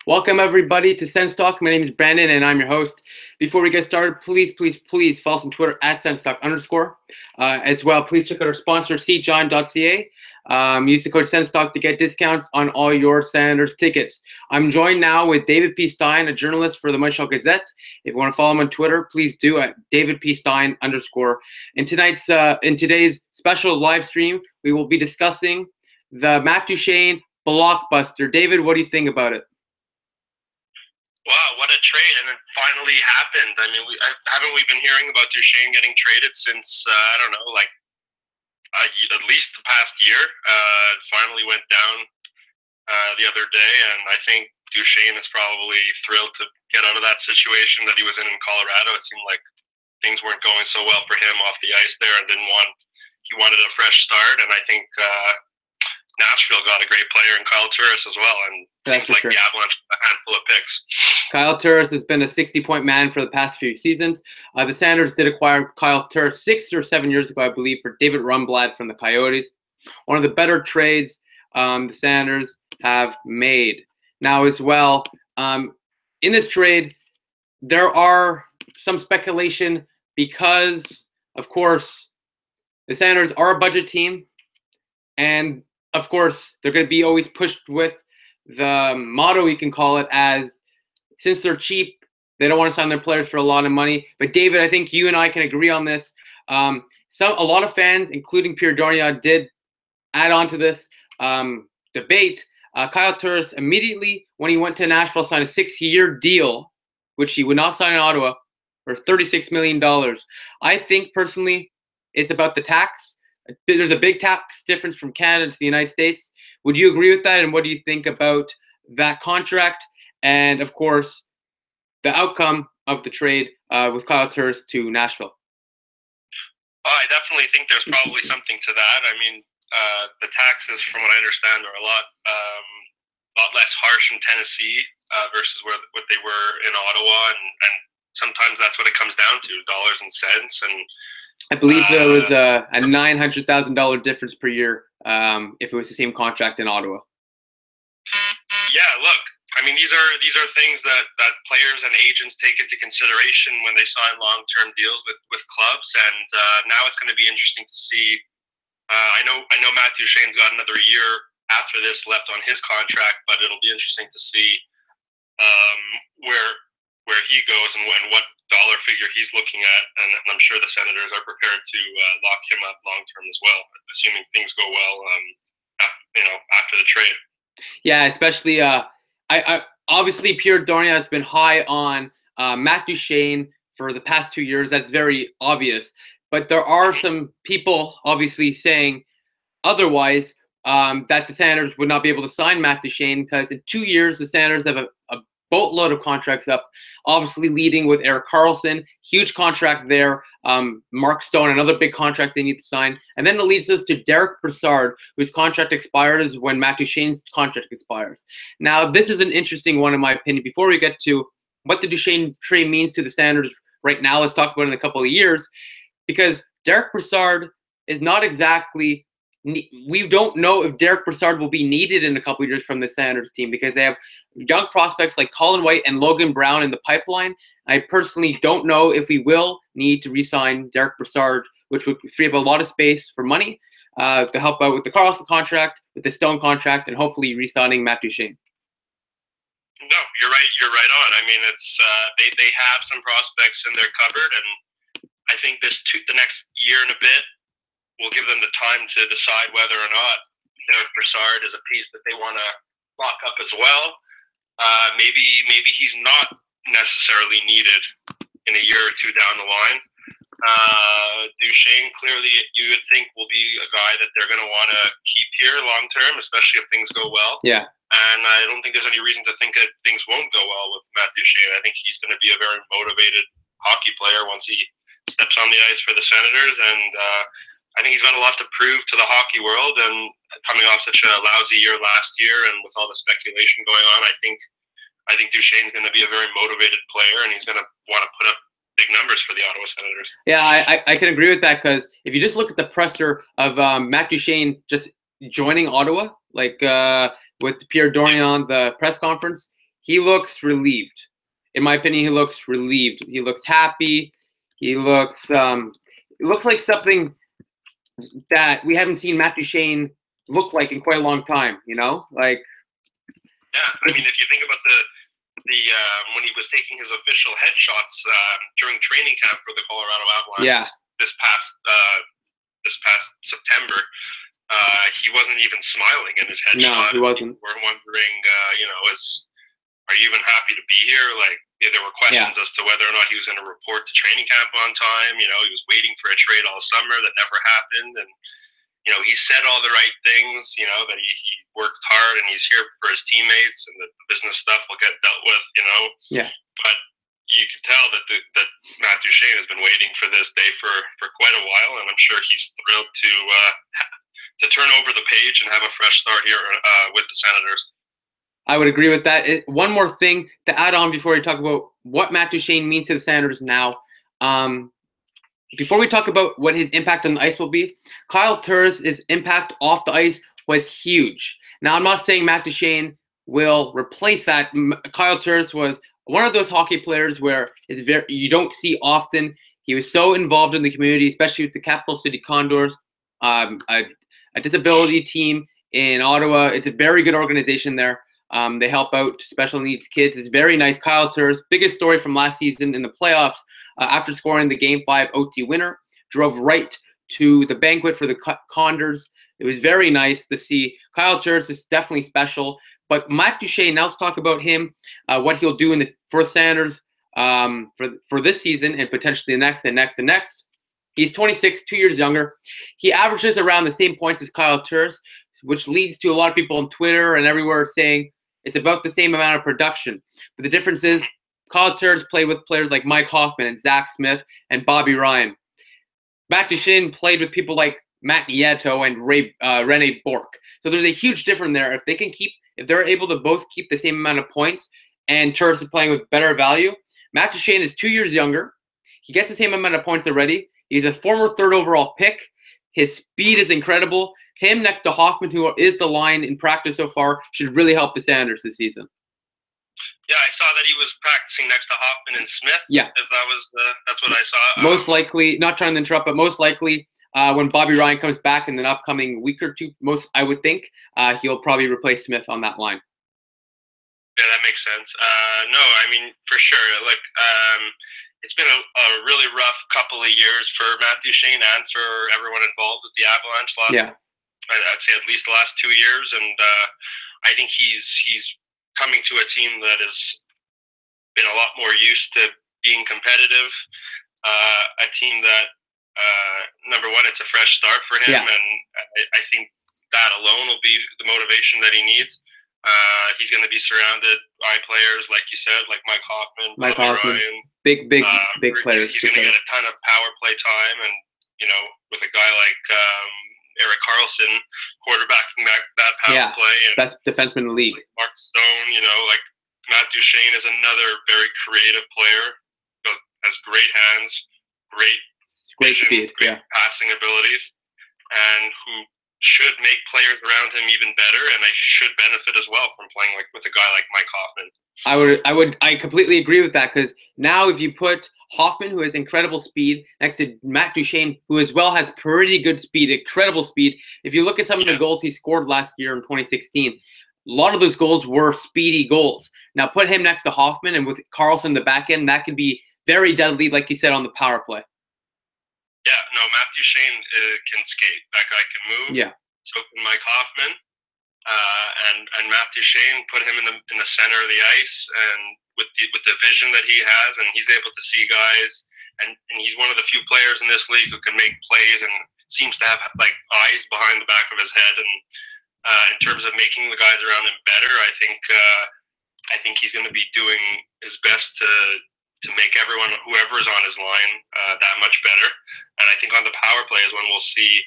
Welcome everybody to SENS Talk. My name is Brandon and I'm your host. Before we get started, please follow us on Twitter at SensTalk_. As well, please check out our sponsor, cjohn.ca. Use the code SensTalk to get discounts on all your Senators tickets. I'm joined now with David P. Stein, a journalist for the Montreal Gazette. If you want to follow him on Twitter, please do at David P. Stein_. In today's special live stream, we will be discussing the Matt Duchene blockbuster. David, what do you think about it? Wow, what a trade, and it finally happened. I mean, haven't we been hearing about Duchene getting traded since, I don't know, like at least the past year? It finally went down the other day, and I think Duchene is probably thrilled to get out of that situation that he was in Colorado. It seemed like things weren't going so well for him off the ice there, and he wanted a fresh start, and I think Nashville got a great player in Kyle Turris as well, and seems like the Avalanche a handful of picks. Kyle Turris has been a 60-point man for the past few seasons. The Senators did acquire Kyle Turris 6 or 7 years ago, I believe, for David Rundblad from the Coyotes. One of the better trades the Senators have made. Now, as well, in this trade, there are some speculation because, of course, the Senators are a budget team, and of course, they're going to be always pushed with the motto, you can call it, as since they're cheap, they don't want to sign their players for a lot of money. But David, I think you and I can agree on this. A lot of fans, including Pierre Dornier, did add on to this debate. Kyle Turris immediately, when he went to Nashville, signed a 6-year deal, which he would not sign in Ottawa, for $36 million. I think personally, it's about the tax. There's a big tax difference from Canada to the United States. Would you agree with that? And what do you think about that contract? And of course, the outcome of the trade with Kyle Turris to Nashville. I definitely think there's probably something to that. I mean, the taxes, from what I understand, are a lot less harsh in Tennessee versus what they were in Ottawa, and sometimes that's what it comes down to, dollars and cents. And I believe there was a $900,000 difference per year if it was the same contract in Ottawa. Yeah, look, I mean, these are things that players and agents take into consideration when they sign long-term deals with clubs, and now it's going to be interesting to see. I know Matt Duchene's got another year after this left on his contract, but it'll be interesting to see where he goes and what dollar figure he's looking at, and I'm sure the Senators are prepared to lock him up long term as well, assuming things go well, after the trade. Yeah, especially I obviously Pierre Dornier has been high on Matt Duchene for the past 2 years. That's very obvious, but there are some people obviously saying otherwise, that the Senators would not be able to sign Matt Duchene because in 2 years the Senators have a boatload of contracts up, obviously leading with Erik Karlsson, huge contract there. Mark Stone, another big contract they need to sign. And then it leads us to Derek Brassard, whose contract expires when Matt Duchene's contract expires. Now, this is an interesting one in my opinion. Before we get to what the Duchene trade means to the Senators right now, let's talk about it in a couple of years, because Derek Brassard is not exactly... We don't know if Derek Brassard will be needed in a couple of years from the Senators team because they have young prospects like Colin White and Logan Brown in the pipeline. I personally don't know if we will need to re-sign Derek Brassard, which would free up a lot of space for money to help out with the Karlsson contract, with the Stone contract, and hopefully re-signing Matt Duchene. No, you're right. You're right on. I mean, it's they have some prospects in their cupboard, and I think the next year and a bit will give them the time to decide whether or not Derek Brassard is a piece that they want to lock up as well. Maybe he's not necessarily needed in a year or two down the line. Duchene, clearly, you would think will be a guy that they're going to want to keep here long term, especially if things go well. Yeah. And I don't think there's any reason to think that things won't go well with Matt Duchene. I think he's going to be a very motivated hockey player once he steps on the ice for the Senators, and I think he's got a lot to prove to the hockey world, and coming off such a lousy year last year and with all the speculation going on, I think Duchene's going to be a very motivated player, and he's going to want to put up big numbers for the Ottawa Senators. Yeah, I can agree with that, because if you just look at the presser of Matt Duchene just joining Ottawa, like with Pierre Dornier on the press conference, he looks relieved. In my opinion, he looks relieved. He looks happy. He looks it looks like something that we haven't seen Matt Duchene look like in quite a long time. You know, like. Yeah, I mean, if you think about the when he was taking his official headshots during training camp for the Colorado Avalanche this past September, he wasn't even smiling in his headshot. No, he wasn't. We're wondering, are you even happy to be here? Like, there were questions as to whether or not he was going to report to training camp on time. You know, he was waiting for a trade all summer that never happened, and he said all the right things, that he worked hard and he's here for his teammates, and that the business stuff will get dealt with, Yeah. But you can tell that that Matt Duchene has been waiting for this day for quite a while, and I'm sure he's thrilled to turn over the page and have a fresh start here with the Senators. I would agree with that. One more thing to add on before we talk about what Matt Duchene means to the Senators now. Before we talk about what his impact on the ice will be, Kyle Turris' impact off the ice was huge. Now, I'm not saying Matt Duchene will replace that. Kyle Turris was one of those hockey players where you don't see often. He was so involved in the community, especially with the Capital City Condors, a disability team in Ottawa. It's a very good organization there. They help out special needs kids. It's very nice. Kyle Turris, biggest story from last season in the playoffs, after scoring the Game 5 OT winner, drove right to the banquet for the Condors. It was very nice to see. Kyle Turris is definitely special. But Matt Duchene, now let's talk about him, what he'll do for Senators for this season and potentially the next and next and next. He's 26, 2 years younger. He averages around the same points as Kyle Turris, which leads to a lot of people on Twitter and everywhere saying it's about the same amount of production. But the difference is Kyle Turris played with players like Mike Hoffman and Zach Smith and Bobby Ryan. Matt Duchene played with people like Matt Nieto and Rene Bourque. So there's a huge difference there. If they're able to both keep the same amount of points and Turris is playing with better value, Matt Duchene is 2 years younger. He gets the same amount of points already. He's a former third overall pick. His speed is incredible. Him next to Hoffman, who is the line in practice so far, should really help the Senators this season. Yeah, I saw that he was practicing next to Hoffman and Smith. Yeah. If that's what I saw. Most likely, not trying to interrupt, but most likely when Bobby Ryan comes back in an upcoming week or two, I would think, he'll probably replace Smith on that line. Yeah, that makes sense. No, I mean, for sure. Like, it's been a really rough couple of years for Matt Duchene and for everyone involved with the Avalanche I'd say at least the last 2 years, and I think he's coming to a team that has been a lot more used to being competitive, a team that, number one, it's a fresh start for him, and I think that alone will be the motivation that he needs. He's going to be surrounded by players, like you said, like Mike Hoffman, Ryan. Big players. He's going to get a ton of power play time, and with a guy like Erik Karlsson quarterbacking that power play, and best defenseman in the league. Like Mark Stone, like Matt Duchene is another very creative player. Has great hands, great vision, speed, great passing abilities, and who should make players around him even better, and they should benefit as well from playing with a guy like Mike Hoffman. I completely agree with that, because now if you put Hoffman, who has incredible speed, next to Matt Duchene, who as well has pretty good speed, incredible speed. If you look at some of the goals he scored last year in 2016, a lot of those goals were speedy goals. Now put him next to Hoffman, and with Karlsson in the back end, that could be very deadly, like you said, on the power play. Yeah, no, Matt Duchene can skate. That guy can move. Yeah. So can Mike Hoffman. And Matt Duchene, put him in the center of the ice, and with the vision that he has, and he's able to see guys, and he's one of the few players in this league who can make plays and seems to have like eyes behind the back of his head. And in terms of making the guys around him better, I think he's going to be doing his best to make whoever is on his line that much better. And I think on the power play is when we'll see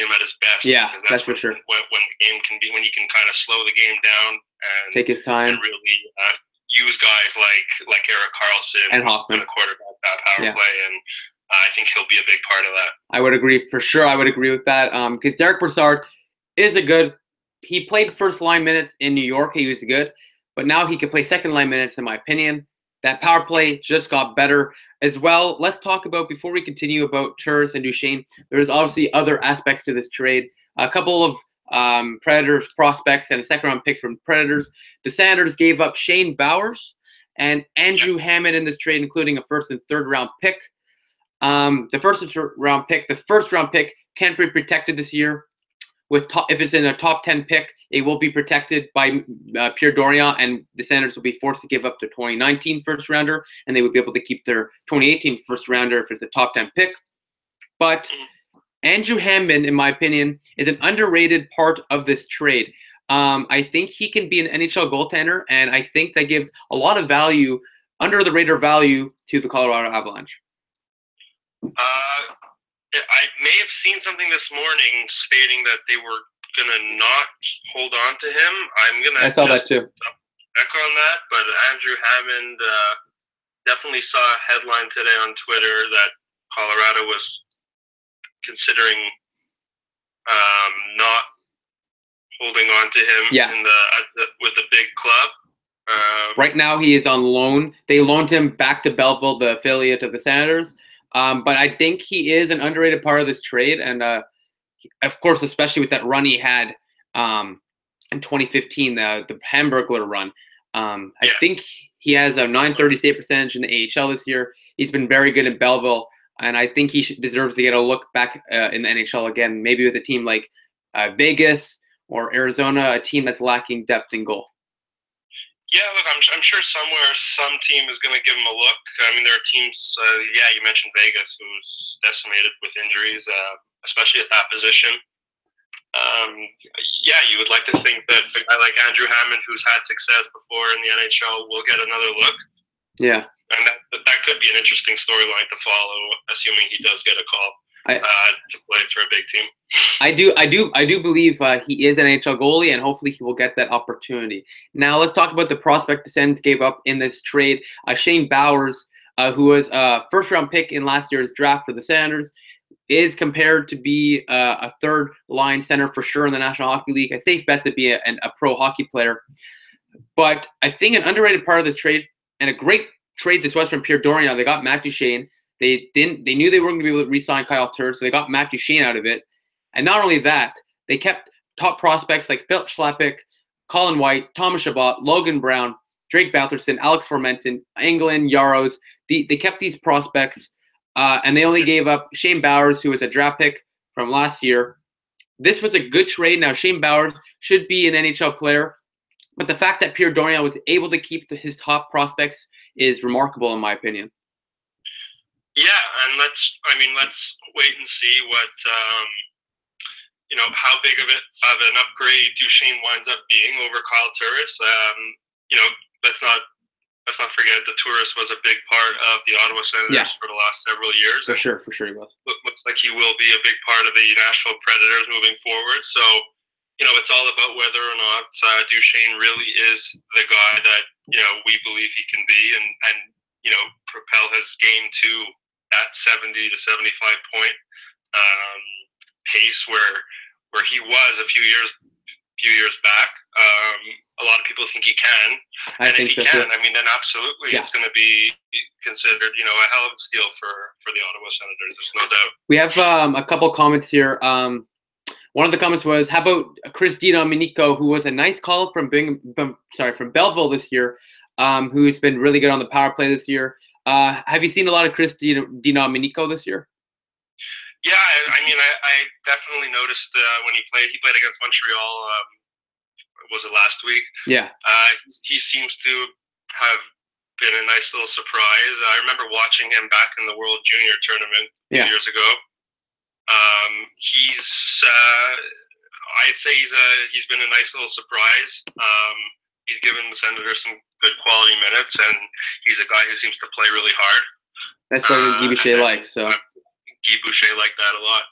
him at his best. Yeah, that's for sure. When the game can be, when he can kind of slow the game down and take his time and really use guys like Erik Karlsson and Hoffman, the quarterback, that power play, and I think he'll be a big part of that. I would agree for sure. I would agree with that because Derek Brassard is he played first line minutes in New York. He was good, but now he can play second line minutes, in my opinion. That power play just got better as well. Let's talk about, before we continue, about Turris and Duchene. There's obviously other aspects to this trade. A couple of Predators prospects and a second-round pick from Predators. The Senators gave up Shane Bowers and Andrew Hammond in this trade, including a first and third-round pick. The first round pick can't be protected this year. If it's in a top 10 pick, it will be protected by Pierre Dorion, and the Senators will be forced to give up their 2019 first rounder, and they would be able to keep their 2018 first rounder if it's a top 10 pick. But Andrew Hammond, in my opinion, is an underrated part of this trade. I think he can be an NHL goaltender, and I think that gives a lot of value, under the radar value, to the Colorado Avalanche. I may have seen something this morning stating that they were going to not hold on to him. I saw that too. Echo on that, but Andrew Hammond definitely saw a headline today on Twitter that Colorado was considering not holding on to him with the big club. Right now he is on loan. They loaned him back to Belleville, the affiliate of the Senators. But I think he is an underrated part of this trade. And, of course, especially with that run he had in 2015, the Hamburglar run. I think he has a .930 save percentage in the AHL this year. He's been very good in Belleville. And I think he deserves to get a look back in the NHL again, maybe with a team like Vegas or Arizona, a team that's lacking depth in goal. Yeah, look, I'm sure somewhere some team is going to give him a look. I mean, there are teams, you mentioned Vegas, who's decimated with injuries, especially at that position. You would like to think that a guy like Andrew Hammond, who's had success before in the NHL, will get another look. Yeah. And that could be an interesting storyline to follow, assuming he does get a call to play for a big team. I do believe he is an NHL goalie, and hopefully he will get that opportunity. Now let's talk about the prospect the Sens gave up in this trade. Shane Bowers, who was a first-round pick in last year's draft for the Senators, is compared to be a third-line center for sure in the National Hockey League. A safe bet to be a pro hockey player. But I think an underrated part of this trade, and a great trade this was from Pierre Dorion, they got Matt Duchene. They knew they weren't going to be able to re-sign Kyle Turris, so they got Matt Duchene out of it. And not only that, they kept top prospects like Philip Schlappick, Colin White, Thomas Chabot, Logan Brown, Drake Batherson, Alex Formenton, Englund, Yaros. They kept these prospects, and they only gave up Shane Bowers, who was a draft pick from last year. This was a good trade. Now, Shane Bowers should be an NHL player, but the fact that Pierre Dorion was able to keep his top prospects is remarkable, in my opinion. Yeah, and let's wait and see what how big of an upgrade Duchene winds up being over Kyle Turris. Let's not forget that Turris was a big part of the Ottawa Senators for the last several years. For sure he was. Looks like he will be a big part of the Nashville Predators moving forward. So, it's all about whether or not Duchene really is the guy that we believe he can be, and propel his game to that 70 to 75 point pace where he was a few years back. A lot of people think he can, and if he can, then absolutely it's going to be considered, a hell of a steal for the Ottawa Senators. There's no doubt. We have a couple comments here. One of the comments was, "How about Chris Di-Domenico, who was a nice call from Belleville this year, who's been really good on the power play this year." Have you seen a lot of Chris Di-Domenico this year? Yeah, I definitely noticed when he played against Montreal. Was it last week? Yeah. He seems to have been a nice little surprise. I remember watching him back in the World Junior Tournament years ago. I'd say he's been a nice little surprise. He's given the Senators some good quality minutes, and he's a guy who seems to play really hard. That's what Guy Boucher likes. So Guy Boucher liked that a lot.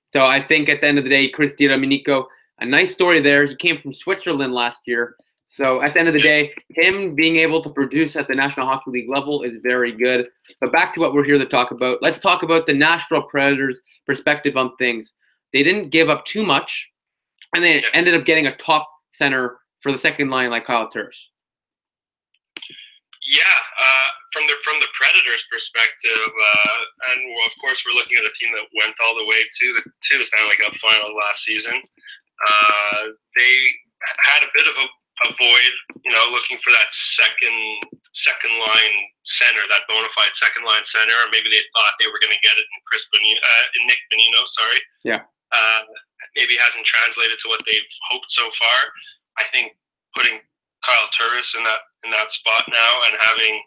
So I think at the end of the day, Chris Di-Domenico, a nice story there. He came from Switzerland last year. So at the end of the day, him being able to produce at the National Hockey League level is very good. But back to what we're here to talk about. Let's talk about the Nashville Predators' perspective on things. They didn't give up too much, and they ended up getting a top center for the second line like Kyle Turris. Yeah, from the Predators' perspective, and well, of course we're looking at a team that went all the way to the Stanley Cup final last season. They had a bit of a void, looking for that second line center, that bona fide second line center, or maybe they thought they were going to get it in Nick Bonino. Sorry, Yeah. Maybe hasn't translated to what they've hoped so far. I think putting Kyle Turris in that spot now, and having,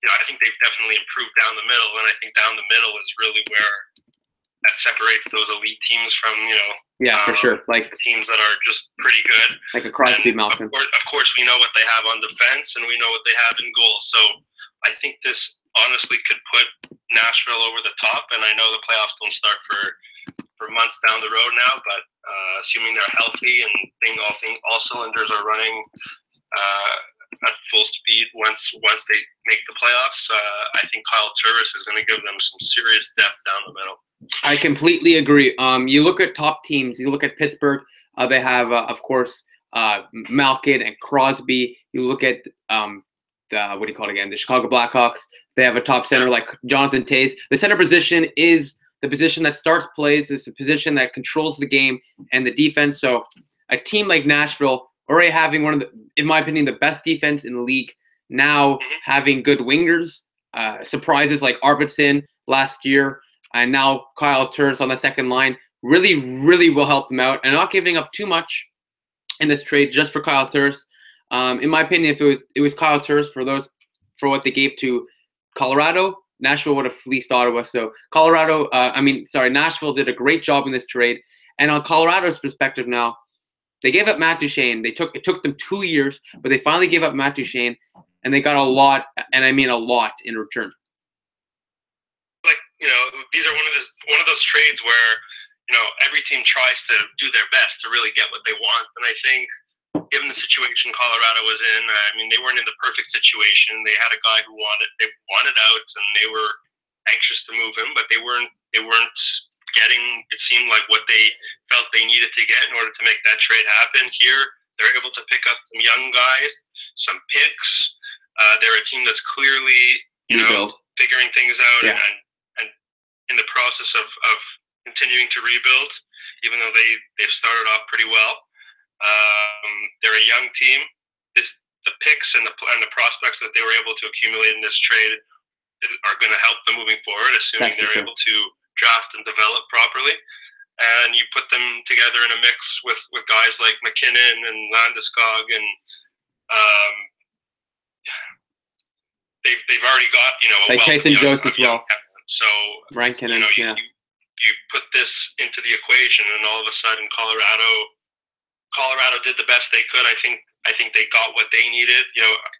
I think they've definitely improved down the middle, and I think down the middle is really where that separates those elite teams from, for sure, like teams that are just pretty good, like a Crosby, Malkin. Of course, we know what they have on defense, and we know what they have in goal. So I think this honestly could put Nashville over the top, and I know the playoffs don't start for months down the road now, but assuming they're healthy and all cylinders are running at full speed once they make the playoffs, I think Kyle Turris is going to give them some serious depth down the middle. I completely agree. You look at top teams. You look at Pittsburgh. They have, of course, Malkin and Crosby. You look at the Chicago Blackhawks. They have a top center like Jonathan Toews. The center position is the position that starts plays. It's the position that controls the game and the defense. So a team like Nashville, already having one of the, in my opinion, the best defense in the league, now having good wingers, surprises like Arvidsson last year, and now Kyle Turris on the second line, really, really will help them out. And not giving up too much in this trade just for Kyle Turris. In my opinion, if it was Kyle Turris for what they gave to Colorado, Nashville would have fleeced Ottawa. So Nashville did a great job in this trade. And on Colorado's perspective now, they gave up Matt Duchene. It took them 2 years, but they finally gave up Matt Duchene, and they got a lot, and I mean a lot, in return. These are one of those trades where, every team tries to do their best to really get what they want. And I think, given the situation Colorado was in, they weren't in the perfect situation. They had a guy who wanted out, and they were anxious to move him, but they weren't getting, it seemed like, what they felt they needed to get in order to make that trade happen. Here, they're able to pick up some young guys, some picks. They're a team that's clearly, figuring things out, and in the process of continuing to rebuild, even though they've started off pretty well. They're a young team. The picks and the prospects that they were able to accumulate in this trade are going to help them moving forward, assuming they're able to draft and develop properly. And you put them together in a mix with guys like McKinnon and Landeskog, and they've already got like Tyson Jost as well. So Ryan Kinnan, you put this into the equation, and all of a sudden Colorado did the best they could. I think they got what they needed.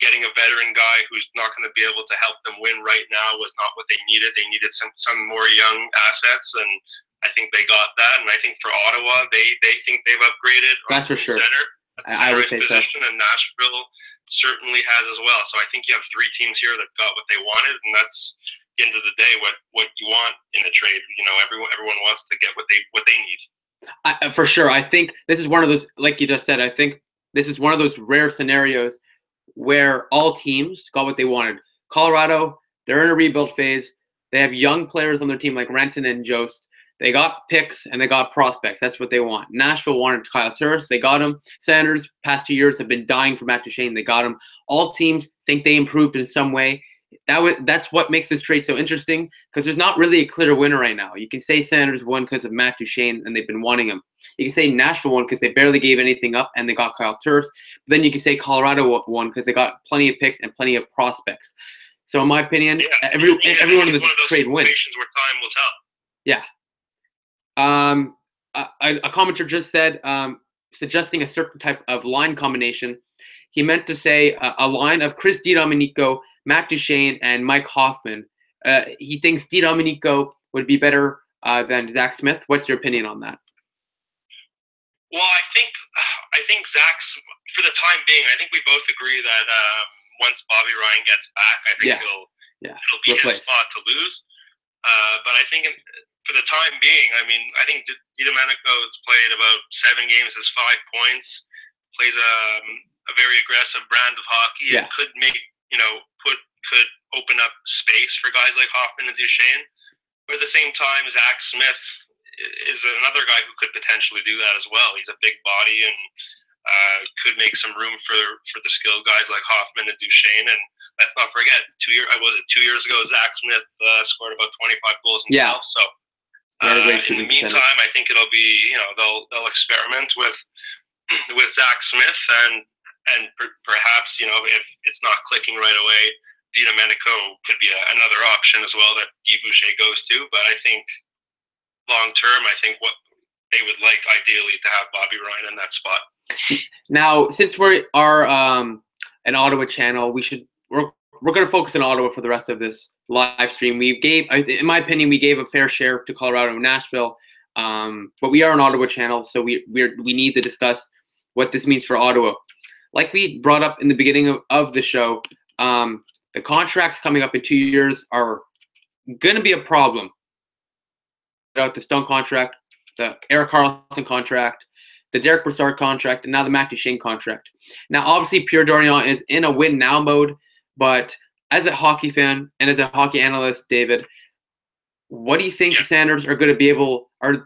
Getting a veteran guy who's not going to be able to help them win right now was not what they needed. They needed some more young assets, and I think they got that. And I think for Ottawa, they think they've upgraded. That's for sure. I would say position, so. And Nashville certainly has as well. So I think you have three teams here that got what they wanted, and that's, at the end of the day, what you want in a trade. Everyone wants to get what they need. For sure. I think this is one of those, like you just said, I think this is one of those rare scenarios where all teams got what they wanted. Colorado, they're in a rebuild phase. They have young players on their team like Renton and Jost. They got picks and they got prospects. That's what they want. Nashville wanted Kyle Turris. They got him. Senators, past 2 years, have been dying for Matt Duchene. They got him. All teams think they improved in some way. That's what makes this trade so interesting, because there's not really a clear winner right now. You can say Senators won because of Matt Duchene and they've been wanting him. You can say Nashville won because they barely gave anything up and they got Kyle Turris. But then you can say Colorado won because they got plenty of picks and plenty of prospects. So in my opinion, everyone in this trade wins. Where time will tell. Yeah. A commenter just said, suggesting a certain type of line combination. He meant to say a line of Chris DiDomenico, Matt Duchene, and Mike Hoffman. He thinks DiDomenico would be better than Zach Smith. What's your opinion on that? Well, I think Zach's, for the time being, I think we both agree that once Bobby Ryan gets back, I think it'll be his spot to lose. But I think for the time being, I think DiDomenico has played about 7 games, has 5 points, plays a very aggressive brand of hockey. Yeah. It could make, could open up space for guys like Hoffman and Duchene. But at the same time, Zach Smith is another guy who could potentially do that as well. He's a big body and could make some room for the skilled guys like Hoffman and Duchene. And let's not forget, 2 years ago, Zach Smith scored about 25 goals himself. Yeah. So in the meantime, I think it'll be, they'll experiment with Zach Smith and perhaps, if it's not clicking right away, Di Domenico could be another option as well that Guy Boucher goes to. But I think long term, I think what they would like ideally to have Bobby Ryan in that spot. Now, since we are an Ottawa channel, we're going to focus on Ottawa for the rest of this live stream. In my opinion, we gave a fair share to Colorado and Nashville, but we are an Ottawa channel, so we need to discuss what this means for Ottawa. Like we brought up in the beginning of the show, the contracts coming up in 2 years are going to be a problem. The Stone contract, the Erik Karlsson contract, the Derek Brassard contract, and now the Matt Duchene contract. Now, obviously, Pierre Dorion is in a win-now mode, but as a hockey fan and as a hockey analyst, David, what do you think the Sanders are going to be able to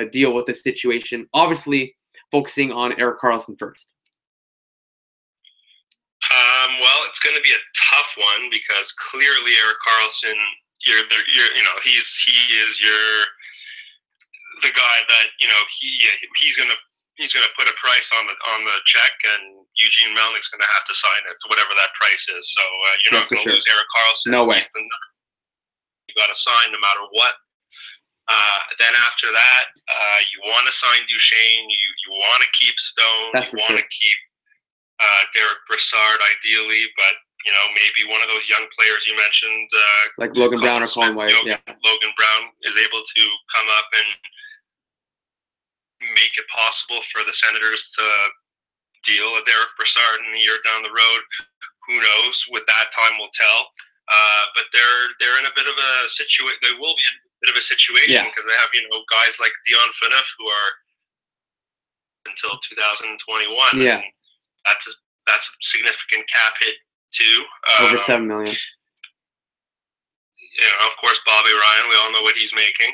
deal with this situation? Obviously, focusing on Erik Karlsson first. Well, it's going to be a tough one because clearly Erik Karlsson, he is the guy that he's gonna put a price on the check, and Eugene Melnick's gonna have to sign it, whatever that price is. So you're not gonna lose Erik Karlsson. No way. You got to sign no matter what. Then after that, you want to sign Duchene. You want to keep Stone. You want to keep Derek Brassard ideally, but maybe one of those young players you mentioned, like Logan Brown or Colin White. Logan Brown is able to come up and make it possible for the Senators to deal with Derek Brassard in a year down the road. Who knows? With that, time will tell. But they're in a bit of a situation. They will be in a bit of a situation because they have guys like Dion Phaneuf who are until 2021. Yeah, and that's a significant cap hit too. Over $7 million. Of course, Bobby Ryan. We all know what he's making.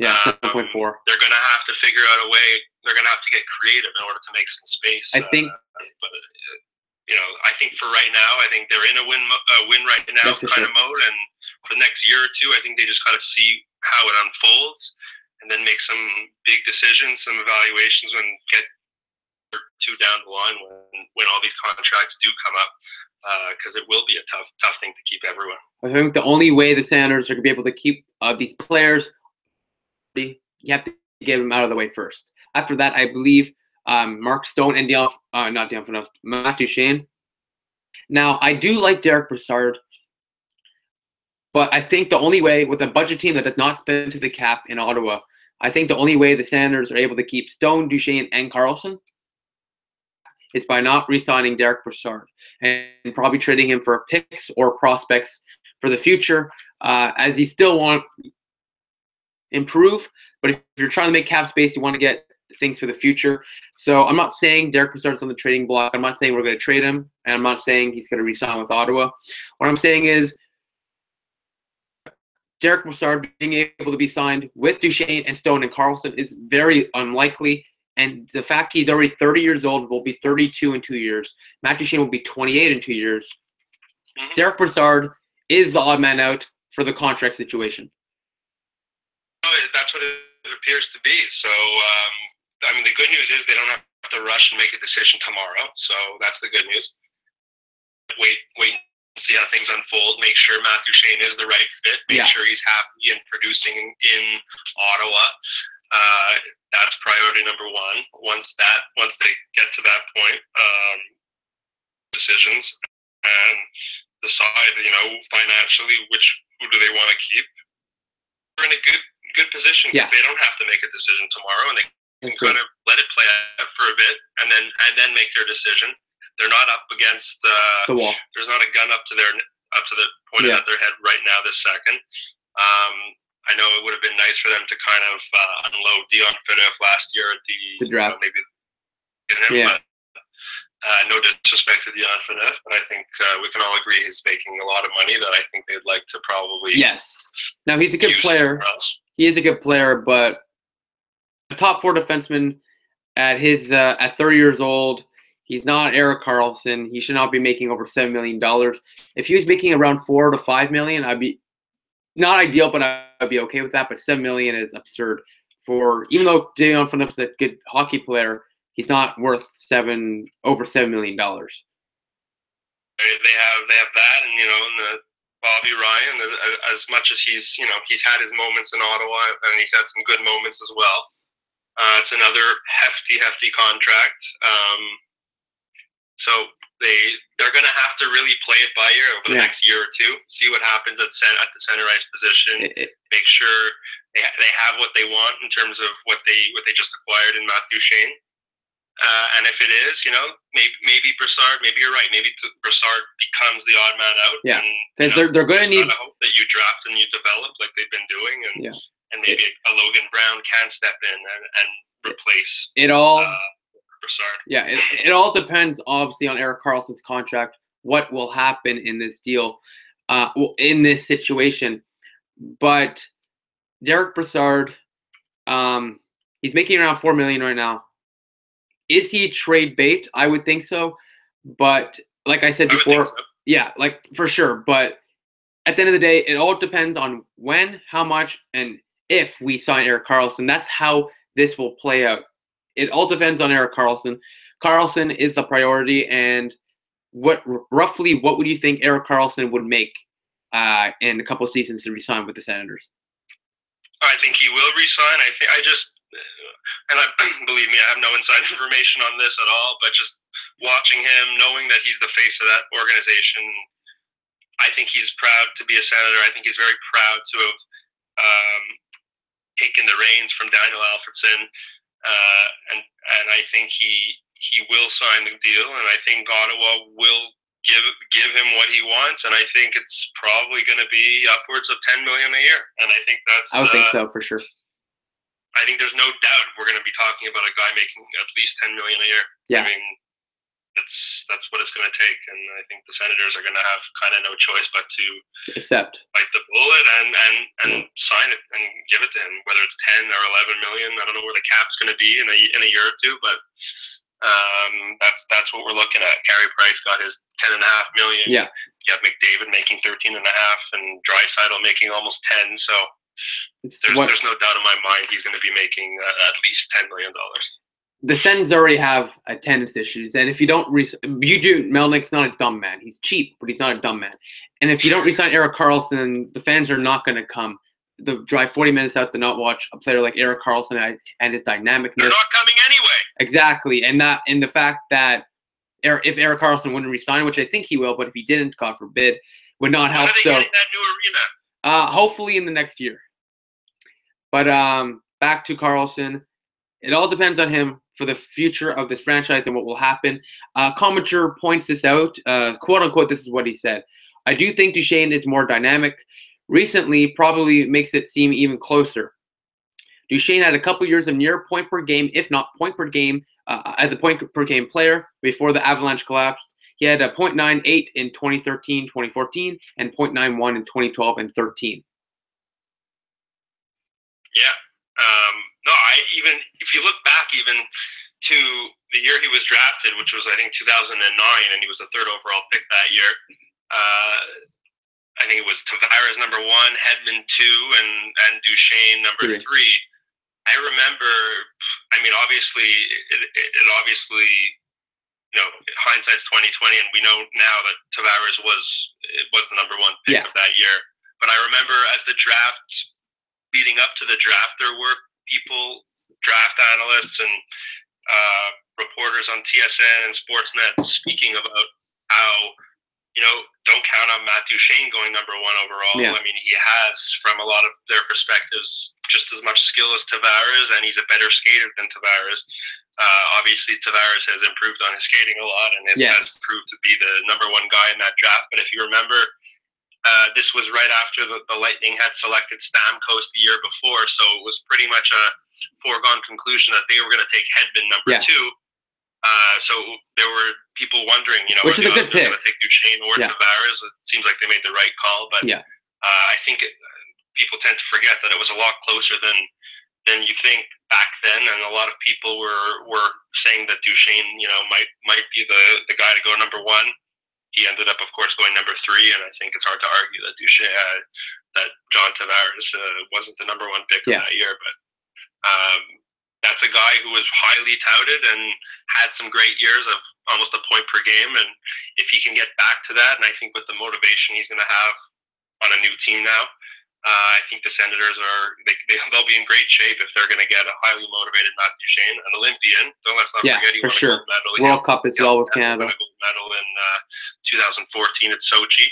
Yeah, 7.4. They're going to have to figure out a way. They're going to have to get creative in order to make some space. I think. But I think for right now, I think they're in a win right now kind of mode, and for the next year or two, I think they just got to see how it unfolds, and then make some big decisions, some evaluations, and get two down the line when all these contracts do come up, because it will be a tough thing to keep everyone. I think the only way the Senators are going to be able to keep these players, you have to get them out of the way first. After that, I believe Mark Stone and Matt Duchene. Now, I do like Derek Brassard, but I think the only way, with a budget team that does not spend to the cap in Ottawa, I think the only way the Senators are able to keep Stone, Duchene, and Karlsson is by not re-signing Derek Brassard and probably trading him for picks or prospects for the future, as he still want to improve. But if you're trying to make cap space, you want to get things for the future. So I'm not saying Derek Brassard's on the trading block. I'm not saying we're going to trade him, and I'm not saying he's going to re-sign with Ottawa. What I'm saying is Derek Brassard being able to be signed with Duchene and Stone and Karlsson is very unlikely. And the fact he's already 30 years old, will be 32 in 2 years. Matt Duchene will be 28 in 2 years. Derek Brassard is the odd man out for the contract situation. That's what it appears to be. So, the good news is they don't have to rush and make a decision tomorrow. So that's the good news. Wait and see how things unfold. Make sure Matt Duchene is the right fit. Make sure he's happy and producing in Ottawa. That's priority number one. Once they get to that point, decisions and decide, financially, who do they want to keep. They're in a good position because they don't have to make a decision tomorrow, and they can kind of let it play out for a bit and then make their decision. They're not up against the wall. There's not a gun up to the pointed at their head right now this second. I know it would have been nice for them to kind of unload Dion Phaneuf last year at the draft. But No disrespect to Dion Phaneuf, but I think we can all agree he's making a lot of money that I think they'd like to probably. Yes. Now he's a good player. He is a good player, but a top 4 defenseman at 30 years old, he's not Erik Karlsson. He should not be making over $7 million. If he was making around $4 to $5 million, I'd be not ideal, but I'd be okay with that. But $7 million is absurd. Even though Dion Phaneuf's a good hockey player, he's not worth over $7 million. They have that, and and Bobby Ryan, as much as he's had his moments in Ottawa, and he's had some good moments as well. It's another hefty contract. So they're going to have to really play it by ear over the next year or two. See what happens at the center ice position. Make sure they have what they want in terms of what they just acquired in Matthew Duchene. And if it is, maybe Brassard. Maybe you're right. Maybe Brassard becomes the odd man out. Yeah, because they're going to need. I hope that you draft and you develop like they've been doing, and maybe a Logan Brown can step in and replace it all. Brassard. Yeah, it all depends obviously on Erik Karlsson's contract. What will happen in this deal, in this situation? But Derek Brassard, he's making around $4 million right now. Is he trade bait? I would think so. But like I said before, yeah, like for sure. But at the end of the day, it all depends on when, how much, and if we sign Erik Karlsson. That's how this will play out. It all depends on Erik Karlsson. Karlsson is the priority, and roughly what would you think Erik Karlsson would make in a couple of seasons to resign with the Senators? I think he will resign. Believe me, I have no inside information on this at all, but just watching him, knowing that he's the face of that organization, I think he's proud to be a Senator. I think he's very proud to have taken the reins from Daniel Alfredson, and I think he will sign the deal, and I think Ottawa will give him what he wants, and I think it's probably going to be upwards of $10 million a year, and I think that's. I would think so for sure. I think there's no doubt we're going to be talking about a guy making at least $10 million a year. Yeah. I mean, that's what it's going to take, and I think the Senators are going to have kind of no choice but to accept, bite the bullet, and sign it and give it to him, whether it's 10 or 11 million. I don't know where the cap's going to be in a year or two, but that's what we're looking at. Carey Price got his $10.5 million. Yeah. You have McDavid making 13.5, and Draisaitl making almost 10. So there's no doubt in my mind he's going to be making at least $10 million. The Sens already have attendance issues, and if you don't Melnick's not a dumb man. He's cheap, but he's not a dumb man. And if you don't re-sign Erik Karlsson, the fans are not going to come. They'll drive 40 minutes out to not watch a player like Erik Karlsson and his dynamicness. They're not coming anyway. Exactly, and the fact that if Erik Karlsson wouldn't resign, which I think he will, but if he didn't, God forbid, would not help. When are they getting that new arena? Hopefully in the next year. But back to Karlsson, it all depends on him for the future of this franchise and what will happen. Commenter points this out, quote unquote. This is what he said: "I do think Duchene is more dynamic. Recently, probably makes it seem even closer. Duchene had a couple years of near point per game, if not point per game, as a point per game player before the Avalanche collapsed. He had a .98 in 2013-2014 and .91 in 2012 and 13. Yeah. Even if you look back even to the year he was drafted, which was I think 2009, and he was the 3rd overall pick that year. I think it was Tavares number 1, Hedman 2, and Duchene number 3. I remember. I mean, obviously, it obviously, hindsight's 2020, and we know now that Tavares was the number 1 pick of that year. But I remember as the draft, leading up to the draft, there were people, draft analysts and reporters on TSN and Sportsnet speaking about how, don't count on Matthew Duchene going number 1 overall. Yeah. I mean, he has, from a lot of their perspectives, just as much skill as Tavares, and he's a better skater than Tavares. Obviously, Tavares has improved on his skating a lot, and has proved to be the number 1 guy in that draft. But if you remember, this was right after the Lightning had selected Stamkos the year before, so it was pretty much a foregone conclusion that they were going to take Hedman number 2. So there were people wondering, which is a good pick. Going to take Duchene or Tavares. It seems like they made the right call, but I think people tend to forget that it was a lot closer than you think back then, and a lot of people were saying that Duchene, might be the guy to go number 1. He ended up, of course, going number 3, and I think it's hard to argue that that John Tavares wasn't the number 1 pick of that year. But that's a guy who was highly touted and had some great years of almost a point per game. And if he can get back to that, and I think with the motivation he's going to have on a new team now, I think the Senators they'll be in great shape if they're going to get a highly motivated Matt Duchene, an Olympian. Let's not forget he won a gold medal. World Cup as well with Canada. Won a gold medal in 2014 at Sochi.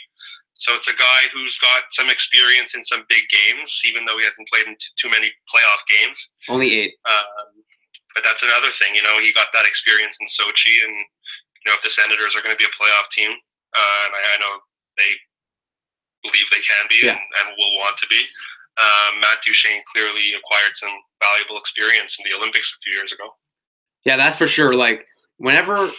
So it's a guy who's got some experience in some big games, even though he hasn't played in too many playoff games. Only 8. But that's another thing. He got that experience in Sochi, and if the Senators are going to be a playoff team, and I know they believe they can be and will want to be. Matt Duchene clearly acquired some valuable experience in the Olympics a few years ago. Yeah, that's for sure. Like, whenever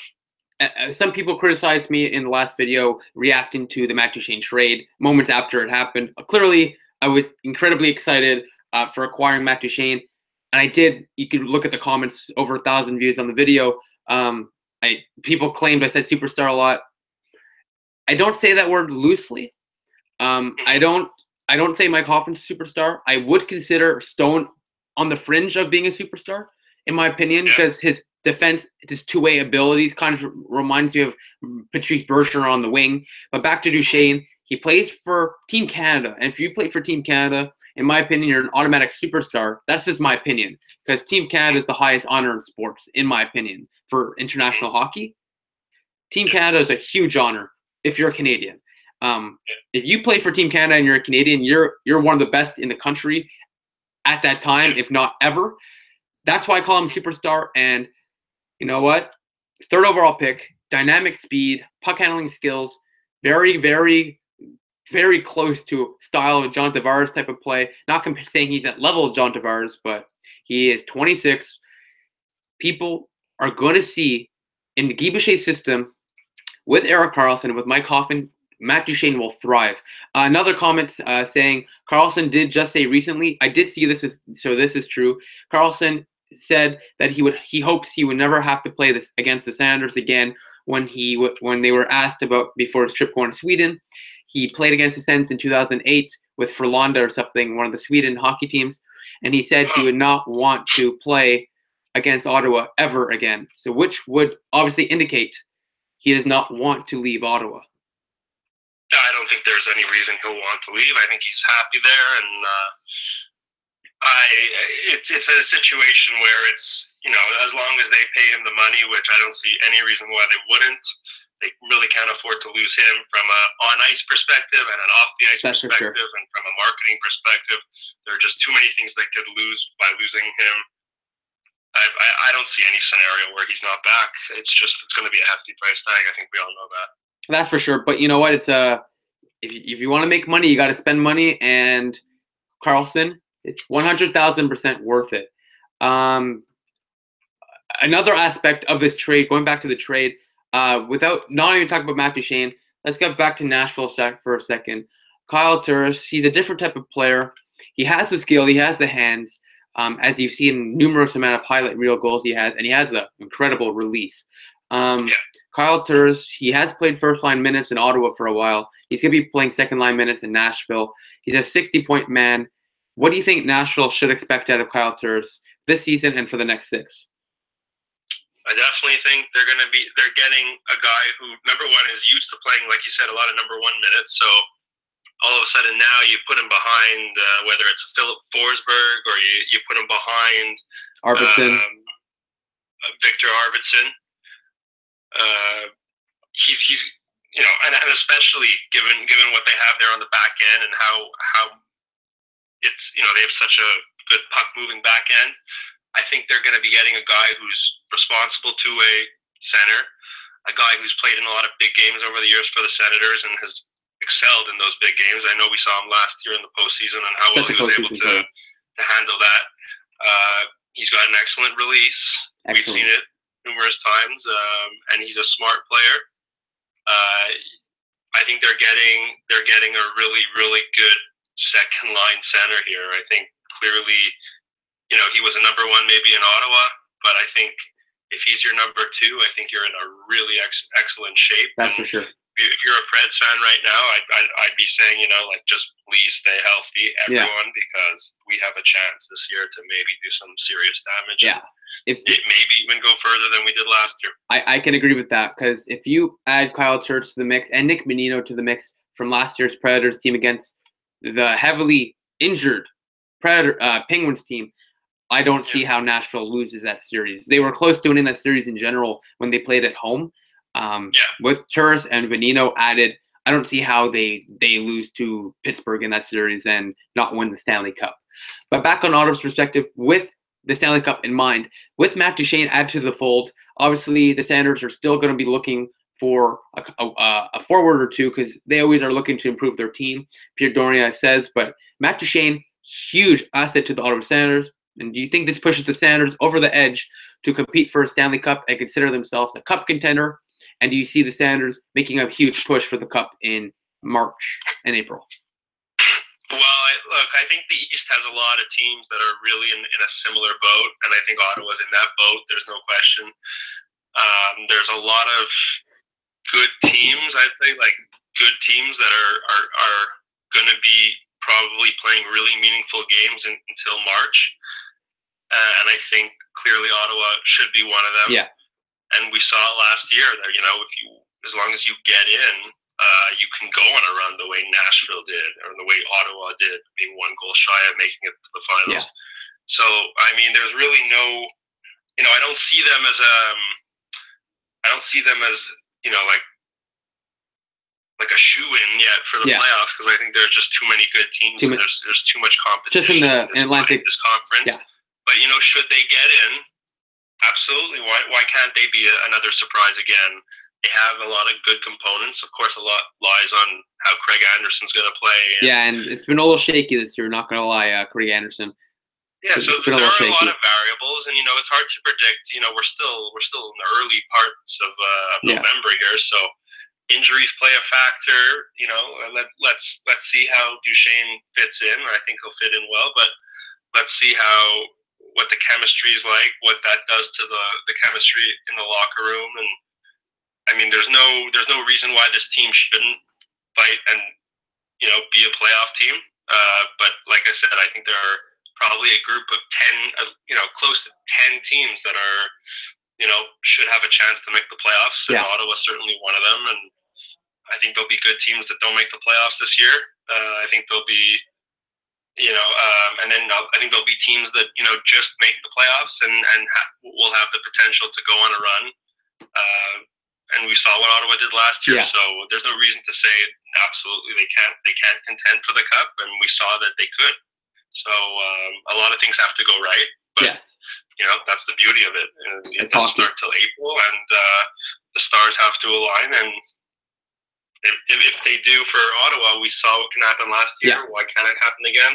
some people criticized me in the last video reacting to the Matt Duchene trade moments after it happened. Clearly, I was incredibly excited for acquiring Matt Duchene. And I did. You could look at the comments, over 1,000 views on the video. People claimed I said superstar a lot. I don't say that word loosely. I don't say Mike Hoffman's a superstar. I would consider Stone on the fringe of being a superstar, in my opinion, because his defense, his two-way abilities kind of reminds me of Patrice Bergeron on the wing. But back to Duchene, he plays for Team Canada. And if you play for Team Canada, in my opinion, you're an automatic superstar. That's just my opinion, because Team Canada is the highest honor in sports, in my opinion, for international hockey. Team Canada is a huge honor if you're a Canadian. If you play for Team Canada and you're a Canadian, you're one of the best in the country at that time, if not ever. That's why I call him superstar. And you know what? 3rd overall pick, dynamic speed, puck handling skills, very, very, very close to style of John Tavares type of play. Not saying he's at level of John Tavares, but he is 26. People are going to see in the Guy Boucher system with Erik Karlsson, with Mike Hoffman, Matt Duchene will thrive. Another comment saying Karlsson did just say recently, I did see this, so this is true. Karlsson said that he hopes he would never have to play this against the Senators again when they were asked about before his trip going to Sweden. He played against the SENS in 2008 with Frölunda or something, one of the Sweden hockey teams, and he said he would not want to play against Ottawa ever again. So which would obviously indicate he does not want to leave Ottawa. I don't think there's any reason he'll want to leave. I think he's happy there, and it's a situation where it's, as long as they pay him the money, which I don't see any reason why they wouldn't. They really can't afford to lose him from an on-ice perspective and an off-the-ice perspective, and from a marketing perspective. There are just too many things they could lose by losing him. I don't see any scenario where he's not back. It's going to be a hefty price tag. I think we all know that. That's for sure. But you know what? It's if you want to make money, you got to spend money, and Karlsson is 100,000% worth it. Another aspect of this trade, going back to the trade, without not even talking about Matt Duchene, let's get back to Nashville for a second. Kyle Turris, he's a different type of player. He has the skill, he has the hands, as you've seen numerous amount of highlight reel goals he has, and he has an incredible release. Kyle Turris, he has played first-line minutes in Ottawa for a while. He's going to be playing second-line minutes in Nashville. He's a 60-point man. What do you think Nashville should expect out of Kyle Turris this season and for the next 6? I definitely think they're getting a guy who, number one, is used to playing, like you said, a lot of number 1 minutes. So all of a sudden now you put him behind, whether it's Philip Forsberg or you put him behind Arvidsson. Victor Arvidsson. He's and especially given what they have there on the back end and how it's, they have such a good puck moving back end. I think they're going to be getting a guy who's responsible to a center, a guy who's played in a lot of big games over the years for the Senators and has excelled in those big games. I know we saw him last year in the postseason and how well he was able to handle that. He's got an excellent release. We've seen it numerous times, and he's a smart player. I think they're getting a really, really good second line center here. I think clearly, he was a number one maybe in Ottawa, but I think if he's your number two, I think you're in a really excellent shape. That's for sure. If you're a Preds fan right now, I'd be saying, just please stay healthy, everyone, because we have a chance this year to maybe do some serious damage. Yeah. It maybe even go further than we did last year. I can agree with that, because if you add Kyle Turris to the mix and Nick Menino to the mix from last year's Predators team against the heavily injured Penguins team, I don't see how Nashville loses that series. They were close to winning that series in general when they played at home. With Turris and Venino added, I don't see how they lose to Pittsburgh in that series and not win the Stanley Cup. But back on Ottawa's perspective, with the Stanley Cup in mind, with Matt Duchene added to the fold, obviously the Senators are still going to be looking for a forward or two, because they always are looking to improve their team, Pierre Dorion says. But Matt Duchene, huge asset to the Ottawa Senators. And do you think this pushes the Senators over the edge to compete for a Stanley Cup and consider themselves a cup contender? And do you see the Senators making a huge push for the Cup in March and April? Well, I think the East has a lot of teams that are really in a similar boat, and I think Ottawa's in that boat. There's no question. There's a lot of good teams, I think, like good teams that are going to be probably playing really meaningful games until March. And I think clearly Ottawa should be one of them. Yeah. And we saw it last year that, as long as you get in, you can go on a run the way Nashville did, or the way Ottawa did, being one goal shy of making it to the finals. Yeah. So, I mean, there's really no, I don't see them as like a shoe-in yet for the playoffs, because I think there's just too many good teams. There's too much competition. Just in the Atlantic this conference. Yeah. But should they get in? Absolutely. Why can't they be another surprise again? They have a lot of good components. Of course, a lot lies on how Craig Anderson's going to play. And it's been a little shaky this year. Not going to lie, Craig Anderson. Yeah, so there are a lot of variables, and it's hard to predict. We're still in the early parts of November here, so injuries play a factor. Let's see how Duchene fits in. I think he'll fit in well, but let's see what the chemistry is like, what that does to the chemistry in the locker room. And I mean, there's no reason why this team shouldn't fight and be a playoff team. But like I said, I think there are probably a group of 10, close to 10 teams that are, should have a chance to make the playoffs. And Ottawa's certainly one of them. And I think there'll be good teams that don't make the playoffs this year. I think there'll be, and then I think there'll be teams that, just make the playoffs and will have the potential to go on a run. And we saw what Ottawa did last year. So there's no reason to say absolutely they can't contend for the Cup. And we saw that they could. So a lot of things have to go right. But, that's the beauty of it. It doesn't start till April, and the stars have to align. And if they do for Ottawa, we saw what can happen last year. Why can't it happen again?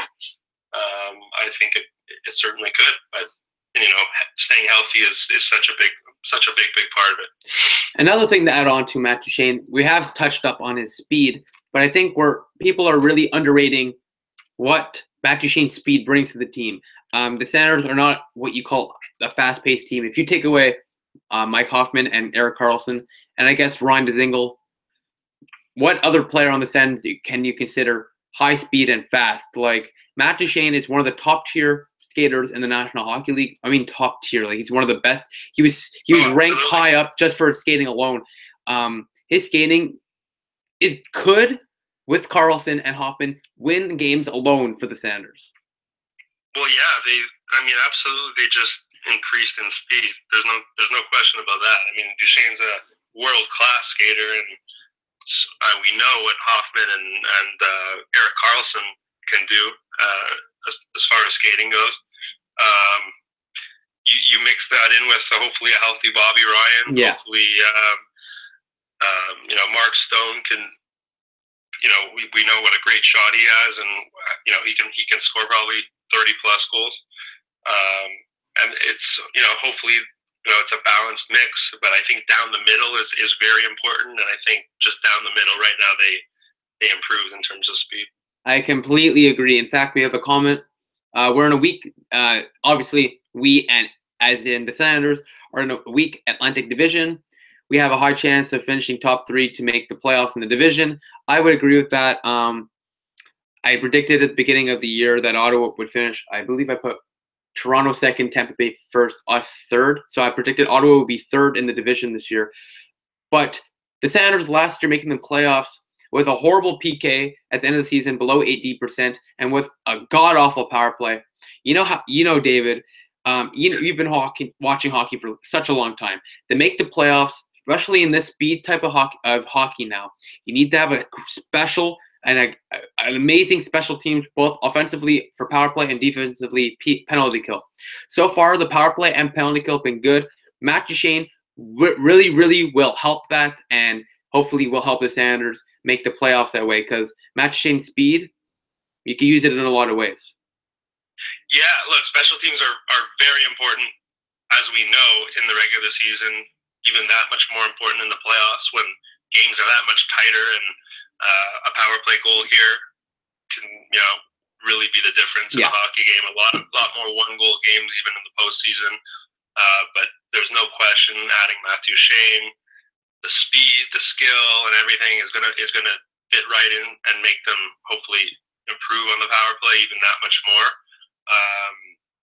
I think it certainly could. But, staying healthy is such a big part of it. Another thing to add on to Matt Duchene, we have touched up on his speed, but I think people are really underrating what Matt Duchene's speed brings to the team. The Senators are not what you call a fast-paced team. If you take away Mike Hoffman and Erik Karlsson, and I guess Ryan Dzingel, what other player on the Sens can you consider high speed and fast? Like, Matt Duchene is one of the top-tier skaters in the National Hockey League. I mean, top tier. Like, he's one of the best. He was ranked high up just for his skating alone. His skating could, with Karlsson and Hoffman, win games alone for the Senators. Well, yeah, absolutely. They just increased in speed. There's no question about that. I mean, Duchene's a world-class skater, and we know what Hoffman and Erik Karlsson can do as far as skating goes. You mix that in with hopefully a healthy Bobby Ryan. Yeah. Hopefully, Mark Stone can. We know what a great shot he has, and he can score probably 30 plus goals. And it's hopefully it's a balanced mix. But I think down the middle is very important, and I think just down the middle right now they improved in terms of speed. I completely agree. In fact, we have a comment. We're in a weak, obviously, we and as in the Senators are in a weak Atlantic Division. We have a high chance of finishing top 3 to make the playoffs in the division. I would agree with that. I predicted at the beginning of the year that Ottawa would finish. I believe I put Toronto second, Tampa Bay first, us third. So I predicted Ottawa would be third in the division this year. But the Senators last year making the playoffs with a horrible PK at the end of the season, below 80%, and with a god-awful power play. David, you've been watching hockey for such a long time. To make the playoffs, especially in this speed type of hockey now, you need to have a special and an amazing special teams, both offensively for power play and defensively penalty kill. So far, the power play and penalty kill have been good. Matt Duchene really, really will help that, and hopefully will help the Senators make the playoffs that way, because Matt Duchene's speed, you can use it in a lot of ways. Yeah, look, special teams are very important, as we know, in the regular season, even that much more important in the playoffs when games are that much tighter, and a power play goal here can, really be the difference in a hockey game. A lot more one-goal games even in the postseason. But there's no question adding Matthew Duchene, the speed, the skill, and everything is gonna fit right in and make them hopefully improve on the power play even that much more.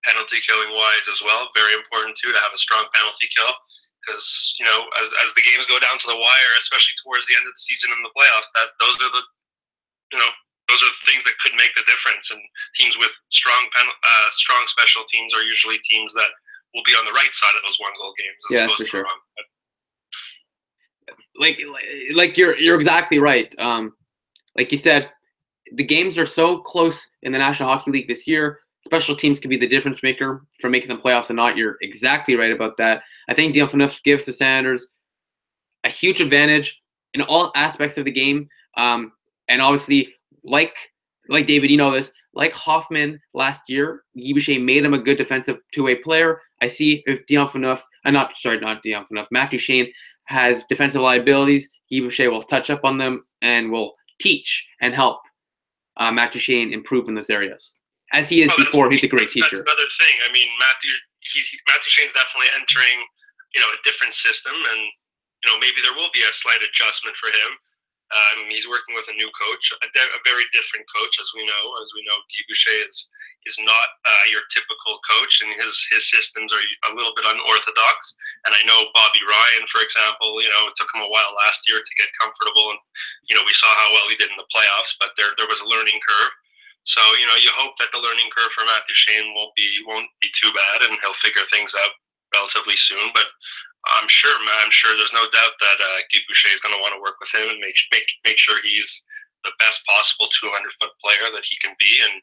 Penalty killing wise as well, very important too to have a strong penalty kill, because as the games go down to the wire, especially towards the end of the season in the playoffs, those are the things that could make the difference. And teams with strong special teams are usually teams that will be on the right side of those one-goal games as opposed to wrong. Like you're exactly right. Like you said, the games are so close in the National Hockey League this year. Special teams can be the difference maker for making the playoffs or not. You're exactly right about that. I think Dion Phaneuf gives the Senators a huge advantage in all aspects of the game. And obviously, like David, you know this, like Hoffman last year, Guy Boucher made him a good defensive two-way player. I see if Dion Phaneuf, not Dion Phaneuf, Matt Duchene has defensive liabilities, Guy Boucher will touch up on them and will teach and help Matt Duchene improve in those areas. As he is before, he's a great teacher. That's another thing. I mean, Matt Duchene's definitely entering, a different system, and maybe there will be a slight adjustment for him. He's working with a new coach, a very different coach, as we know. Guy Boucher is not your typical coach, and his systems are a little bit unorthodox. And I know Bobby Ryan, for example, it took him a while last year to get comfortable, and we saw how well he did in the playoffs, but there was a learning curve. So you hope that the learning curve for Matt Duchene won't be too bad, and he'll figure things out relatively soon. But I'm sure there's no doubt that Guy Boucher is going to want to work with him and make sure he's the best possible 200-foot player that he can be. And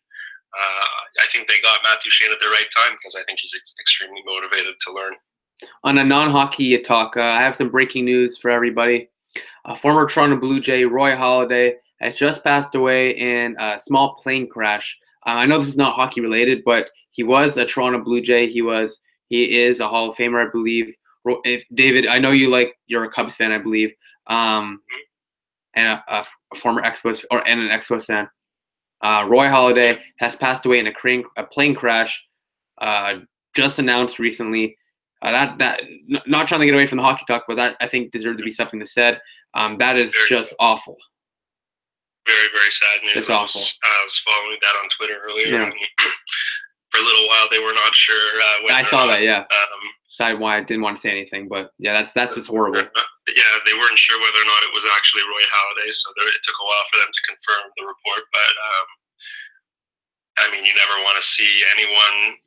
I think they got Matt Duchene at the right time, because I think he's extremely motivated to learn. On a non-hockey talk, I have some breaking news for everybody. Former Toronto Blue Jay Roy Halladay has just passed away in a small plane crash. I know this is not hockey related, but he was a Toronto Blue Jay. He is a Hall of Famer, I believe. If David, I know you're a Cubs fan, I believe, and a former Expos and an Expos fan. Roy Halladay has passed away in a plane crash, just announced recently. That not trying to get away from the hockey talk, but that I think deserved to be something said. That is just awful. Very, very sad news. It's awful. I was following that on Twitter earlier. Yeah. And for a little while, they were not sure. I saw that, yeah. That's why I didn't want to say anything, but yeah, that's just horrible. Yeah, they weren't sure whether or not it was actually Roy Halladay, so it took a while for them to confirm the report. But you never want to see anyone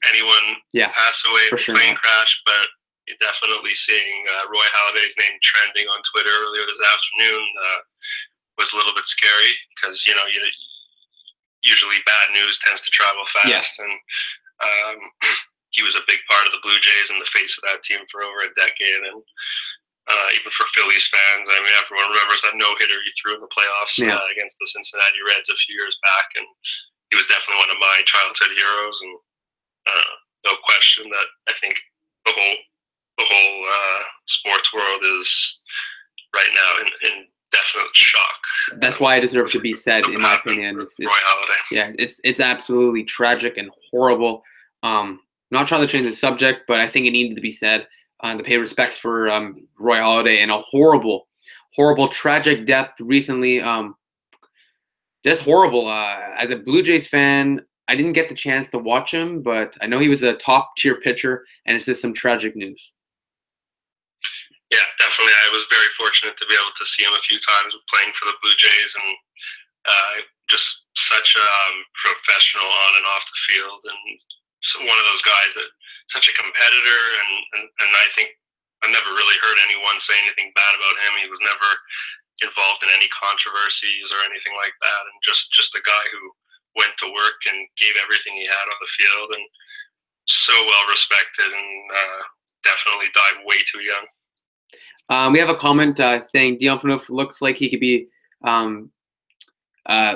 pass away in a plane crash, but you're definitely seeing Roy Halladay's name trending on Twitter earlier this afternoon. Was a little bit scary, because usually bad news tends to travel fast, and he was a big part of the Blue Jays and the face of that team for over a decade. And even for Phillies fans, everyone remembers that no-hitter he threw in the playoffs against the Cincinnati Reds a few years back, and he was definitely one of my childhood heroes. And no question that I think the whole the whole sports world is right now in definite shock. That's why it deserves to be said, in my opinion. Roy Halladay. Yeah, it's absolutely tragic and horrible. Not trying to change the subject, but I think it needed to be said to pay respects for Roy Halladay and a horrible, tragic death recently. Just horrible. As a Blue Jays fan, I didn't get the chance to watch him, but I know he was a top-tier pitcher, and it's just some tragic news. Yeah, definitely. I was very fortunate to be able to see him a few times playing for the Blue Jays, and just such a professional on and off the field, and one of those guys that such a competitor, and I think I've never really heard anyone say anything bad about him. He was never involved in any controversies or anything like that, and just a guy who went to work and gave everything he had on the field, and so well respected, and definitely died way too young. We have a comment saying Dion Phaneuf looks like he could be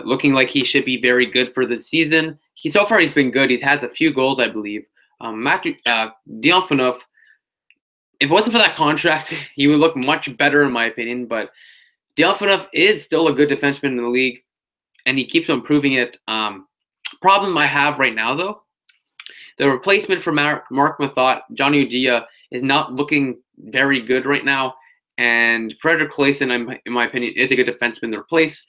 looking like he should be very good for the season. So far he's been good. He has a few goals, I believe. Dion Phaneuf, if it wasn't for that contract, he would look much better in my opinion. But Dion Phaneuf is still a good defenseman in the league, and he keeps improving it. Problem I have right now, though, the replacement for Mark Mathot, Johnny Udea, is not looking very good right now. And Frederick Claesson, in my opinion, is a good defenseman to replace.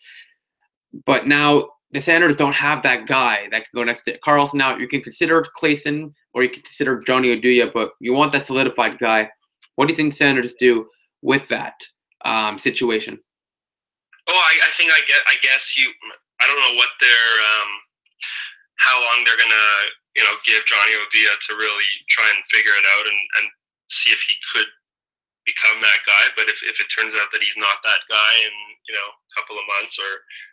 But now the Senators don't have that guy that can go next to Karlsson. Now you can consider Claesson or you can consider Johnny Udea, but you want that solidified guy. What do you think Senators do with that situation? Oh, I guess I don't know what their how long they're gonna give Johnny Udea to really try and figure it out and see if he could become that guy. But if it turns out that he's not that guy in a couple of months,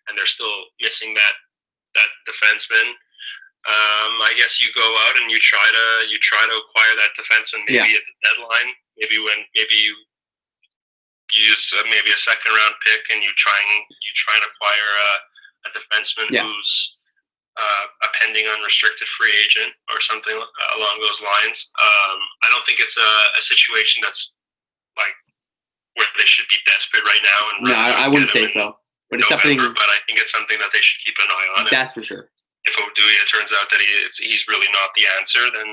and they're still missing that defenseman, I guess you go out and you try to acquire that defenseman maybe at the deadline, maybe you use maybe a second round pick and you try and acquire a defenseman who's a pending unrestricted free agent or something along those lines. I don't think it's a situation that's like where they should be desperate right now. And no, I wouldn't say so. But it's something. But I think it's something that they should keep an eye on. That's for sure. If Oduya turns out that he's really not the answer, then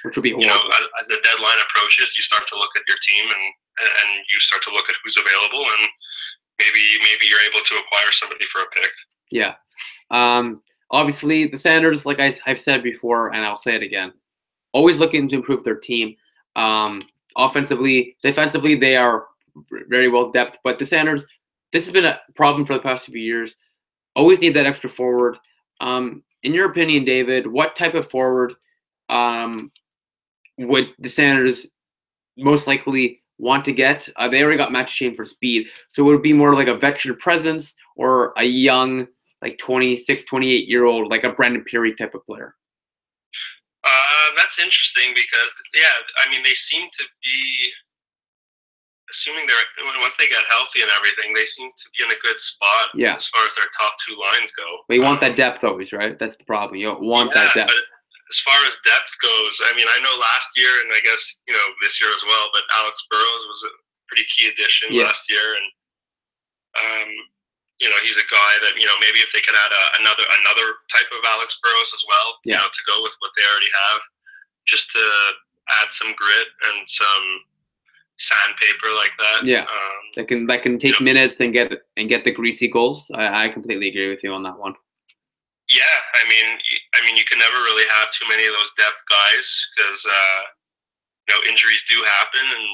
which would be horrible. As the deadline approaches, you start to look at your team and you start to look at who's available, and maybe you're able to acquire somebody for a pick. Yeah. Obviously, the Senators, like I've said before, and I'll say it again, always looking to improve their team. Offensively, defensively, they are very well depth. But the Senators, this has been a problem for the past few years. Always need that extra forward. In your opinion, David, what type of forward would the Senators most likely want to get? They already got Matt Duchene for speed. So would it be more like a veteran presence or a young, like 26, 28-year-old, like a Brandon Peary type of player? That's interesting because, they seem to be, assuming once they get healthy and everything, they seem to be in a good spot as far as their top two lines go. But you want that depth always, right? That's the problem. You want that depth. But as far as depth goes, I know last year, and I guess, this year as well, but Alex Burrows was a pretty key addition last year. And, he's a guy that, maybe if they could add another type of Alex Burrows as well, to go with what they already have, just to add some grit and some sandpaper like that. Yeah, that can take minutes and get the greasy goals. I completely agree with you on that one. Yeah, you can never really have too many of those depth guys because injuries do happen, and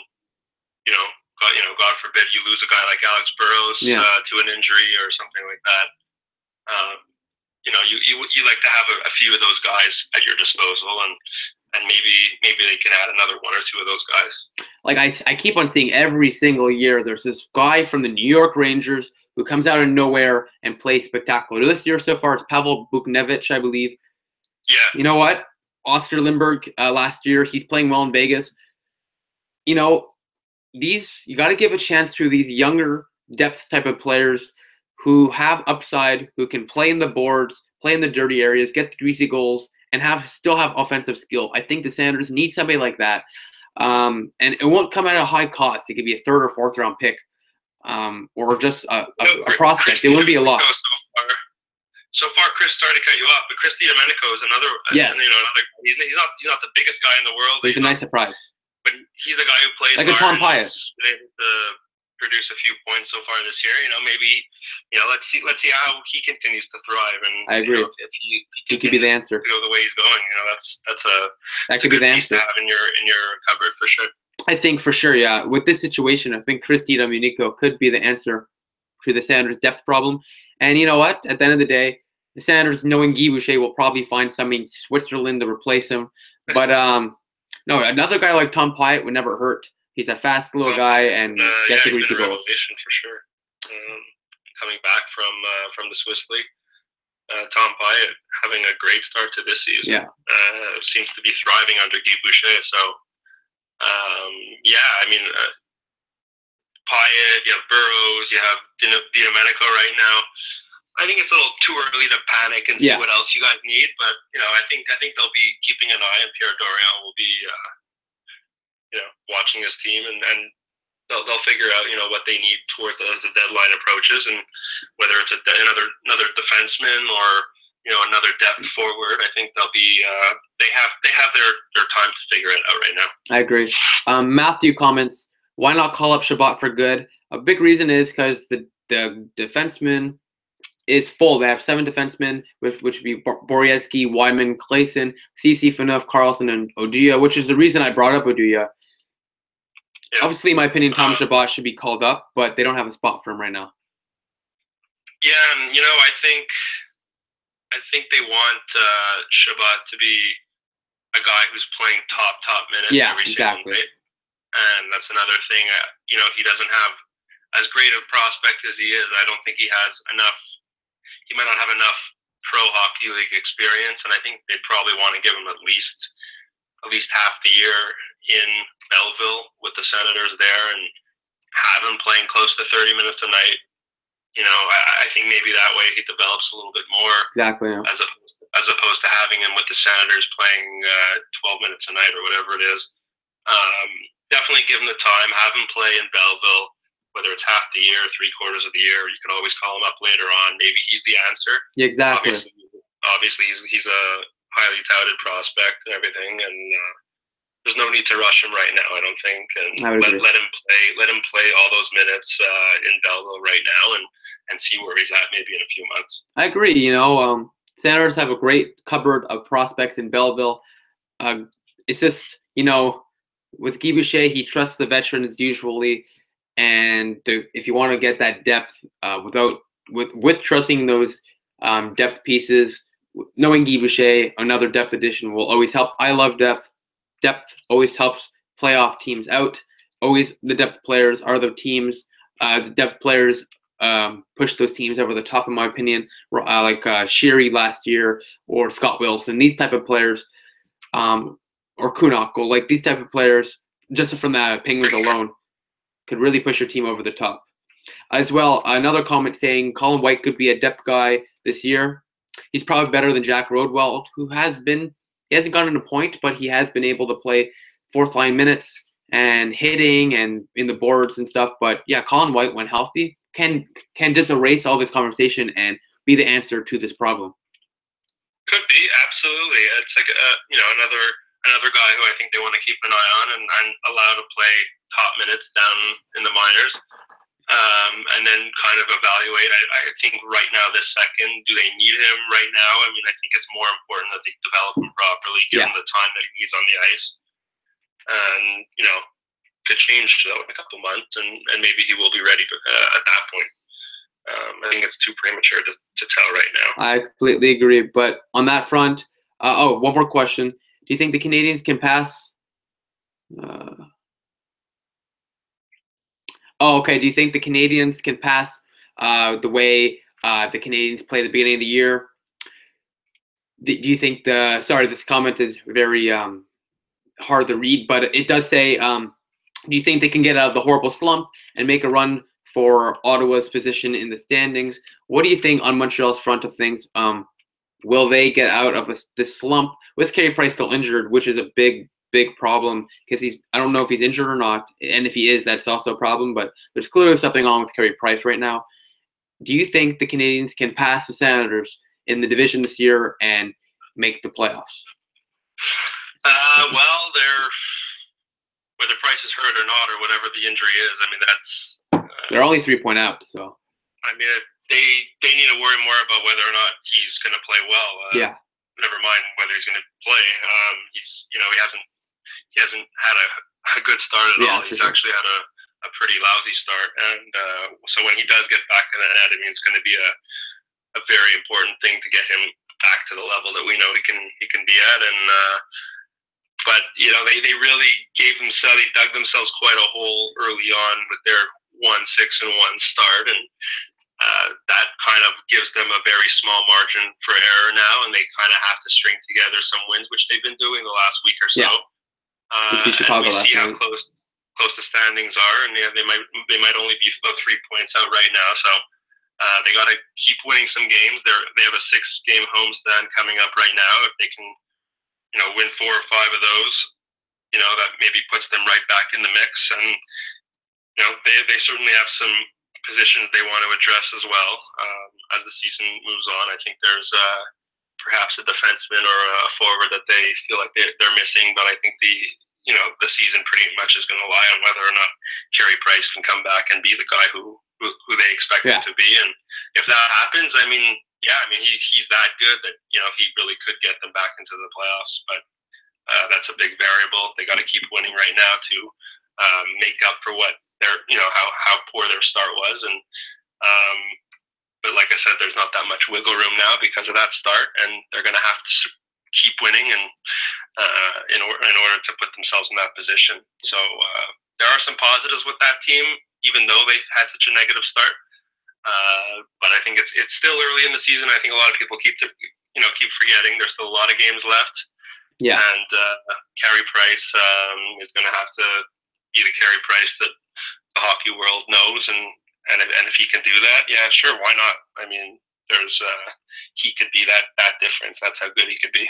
God forbid you lose a guy like Alex Burrows to an injury or something like that. You like to have a few of those guys at your disposal, and maybe they can add another one or two of those guys. Like I keep on seeing every single year, there's this guy from the New York Rangers who comes out of nowhere and plays spectacular. This year so far, it's Pavel Buchnevich, I believe. Yeah. You know what? Oscar Lindbergh last year, he's playing well in Vegas. You got to give a chance to these younger depth type of players who have upside, who can play in the boards, play in the dirty areas, get the greasy goals, and still have offensive skill. I think the Senators need somebody like that. And it won't come at a high cost. It could be a third or fourth round pick, or just a prospect. It wouldn't be a lot. So far, Chris, sorry to cut you off, but Chris Domenico is another. Yes. Another. He's not the biggest guy in the world. He's a nice surprise. But he's the guy who plays like a Tom Pyatt. He's been able to produce a few points so far this year. Maybe let's see how he continues to thrive. And I agree. If he could be the answer. To go the way he's going, that could be the answer to have in your cupboard for sure. I think for sure, yeah. With this situation, I think Chris Domenico could be the answer to the Sanders depth problem. And you know what? At the end of the day, the Sanders, knowing Guy Boucher, will probably find something in Switzerland to replace him. But no, another guy like Tom Pyatt would never hurt. He's a fast little guy and gets to reach the goals. For sure. Coming back from the Swiss league, Tom Pyatt having a great start to this season. Yeah, seems to be thriving under Guy Boucher. So, Pyatt, you have Burrows, you have Di Domenico right now. I think it's a little too early to panic and see what else you guys need, but I think they'll be keeping an eye, and Pierre Dorion will be watching his team, and they'll figure out what they need towards as the deadline approaches, and whether it's another defenseman or another depth forward. I think they'll be they have their time to figure it out right now. I agree. Matthew comments, why not call up Chabot for good? A big reason is because the defenseman is full. They have 7 defensemen, which would be Borietzky, Wyman, Clayson, CC, Phaneuf, Carlson, and Oduya, which is the reason I brought up Oduya. Yeah. Obviously, in my opinion, Thomas Chabot should be called up, but they don't have a spot for him right now. Yeah, and I think they want Chabot to be a guy who's playing top minutes every single night. And that's another thing. He doesn't have as great a prospect as he is. I don't think he has enough. He might not have enough pro hockey league experience, and I think they'd probably want to give him at least half the year in Belleville with the Senators there, and have him playing close to 30 minutes a night. I think maybe that way he develops a little bit more. Exactly. Yeah. As opposed to having him with the Senators playing 12 minutes a night or whatever it is. Definitely give him the time. Have him play in Belleville. Whether it's half the year, 3/4 of the year, you can always call him up later on. Maybe he's the answer. Yeah, exactly. Obviously he's a highly touted prospect and everything, and there's no need to rush him right now, I don't think. And let him play all those minutes in Belleville right now, and see where he's at maybe in a few months. I agree. Senators have a great cupboard of prospects in Belleville. It's just with Guy Boucher, he trusts the veterans usually. And if you want to get that depth with trusting those depth pieces, knowing Guy Boucher, another depth addition will always help. I love depth. Depth always helps playoff teams out. Always the depth players are the teams. The depth players push those teams over the top, in my opinion. Like Sherry last year, or Scott Wilson. These type of players, or Kunako, like these type of players, just from the Penguins alone, could really push your team over the top. As well, another comment saying Colin White could be a depth guy this year. He's probably better than Jack Rodwell, who he hasn't gotten a point, but he has been able to play fourth line minutes and hitting and in the boards and stuff. But yeah, Colin White, when healthy, can just erase all this conversation and be the answer to this problem. Could be, absolutely. It's like another guy who I think they want to keep an eye on and allow to play top minutes down in the minors, and then kind of evaluate. I think right now, this second, do they need him right now? I mean, I think it's more important that they develop him properly, give him the time that he needs on the ice, and could change though in a couple months, and maybe he will be ready at that point. I think it's too premature to tell right now. I completely agree. But on that front, one more question. Do you think the Canadians can pass? Do you think the Canadians can pass the way the Canadians play at the beginning of the year? Do you think this comment is very hard to read, but it does say, do you think they can get out of the horrible slump and make a run for Ottawa's position in the standings? What do you think on Montreal's front of things? Will they get out of this slump with Carey Price still injured, which is a big big problem because I don't know if he's injured or not, and if he is, that's also a problem. But there's clearly something on with Carey Price right now. Do you think the Canadiens can pass the Senators in the division this year and make the playoffs? Well, whether Price is hurt or not, or whatever the injury is, I mean, that's they're only 3-point out. So I mean, they need to worry more about whether or not he's going to play well. Yeah. Never mind whether he's going to play. He hasn't had a good start at all. He's actually had a pretty lousy start, and so when he does get back in the net, I mean, it's going to be a very important thing to get him back to the level that we know he can be at. And but they really dug themselves quite a hole early on with their 1-6-1 start, and that kind of gives them a very small margin for error now, and they kind of have to string together some wins, which they've been doing the last week or so. Yeah. And we see how close the standings are, and they might only be about 3 points out right now. So they got to keep winning some games. They have a 6-game homestand coming up right now. If they can, win 4 or 5 of those, that maybe puts them right back in the mix. And they certainly have some positions they want to address as well as the season moves on. I think there's perhaps a defenseman or a forward that they feel like they're missing, but I think the season pretty much is going to lie on whether or not Carey Price can come back and be the guy who they expect him to be. And if that happens, I mean, he's that good that he really could get them back into the playoffs. But that's a big variable. They got to keep winning right now to make up for what how poor their start was. And but like I said, there's not that much wiggle room now because of that start, and they're going to have to keep winning and in order to put themselves in that position. So there are some positives with that team, even though they had such a negative start. But I think it's still early in the season. I think a lot of people keep forgetting there's still a lot of games left. Yeah. And Carey Price is going to have to be the Carey Price that the hockey world knows, and if he can do that, yeah, sure, why not? I mean, he could be that difference. That's how good he could be.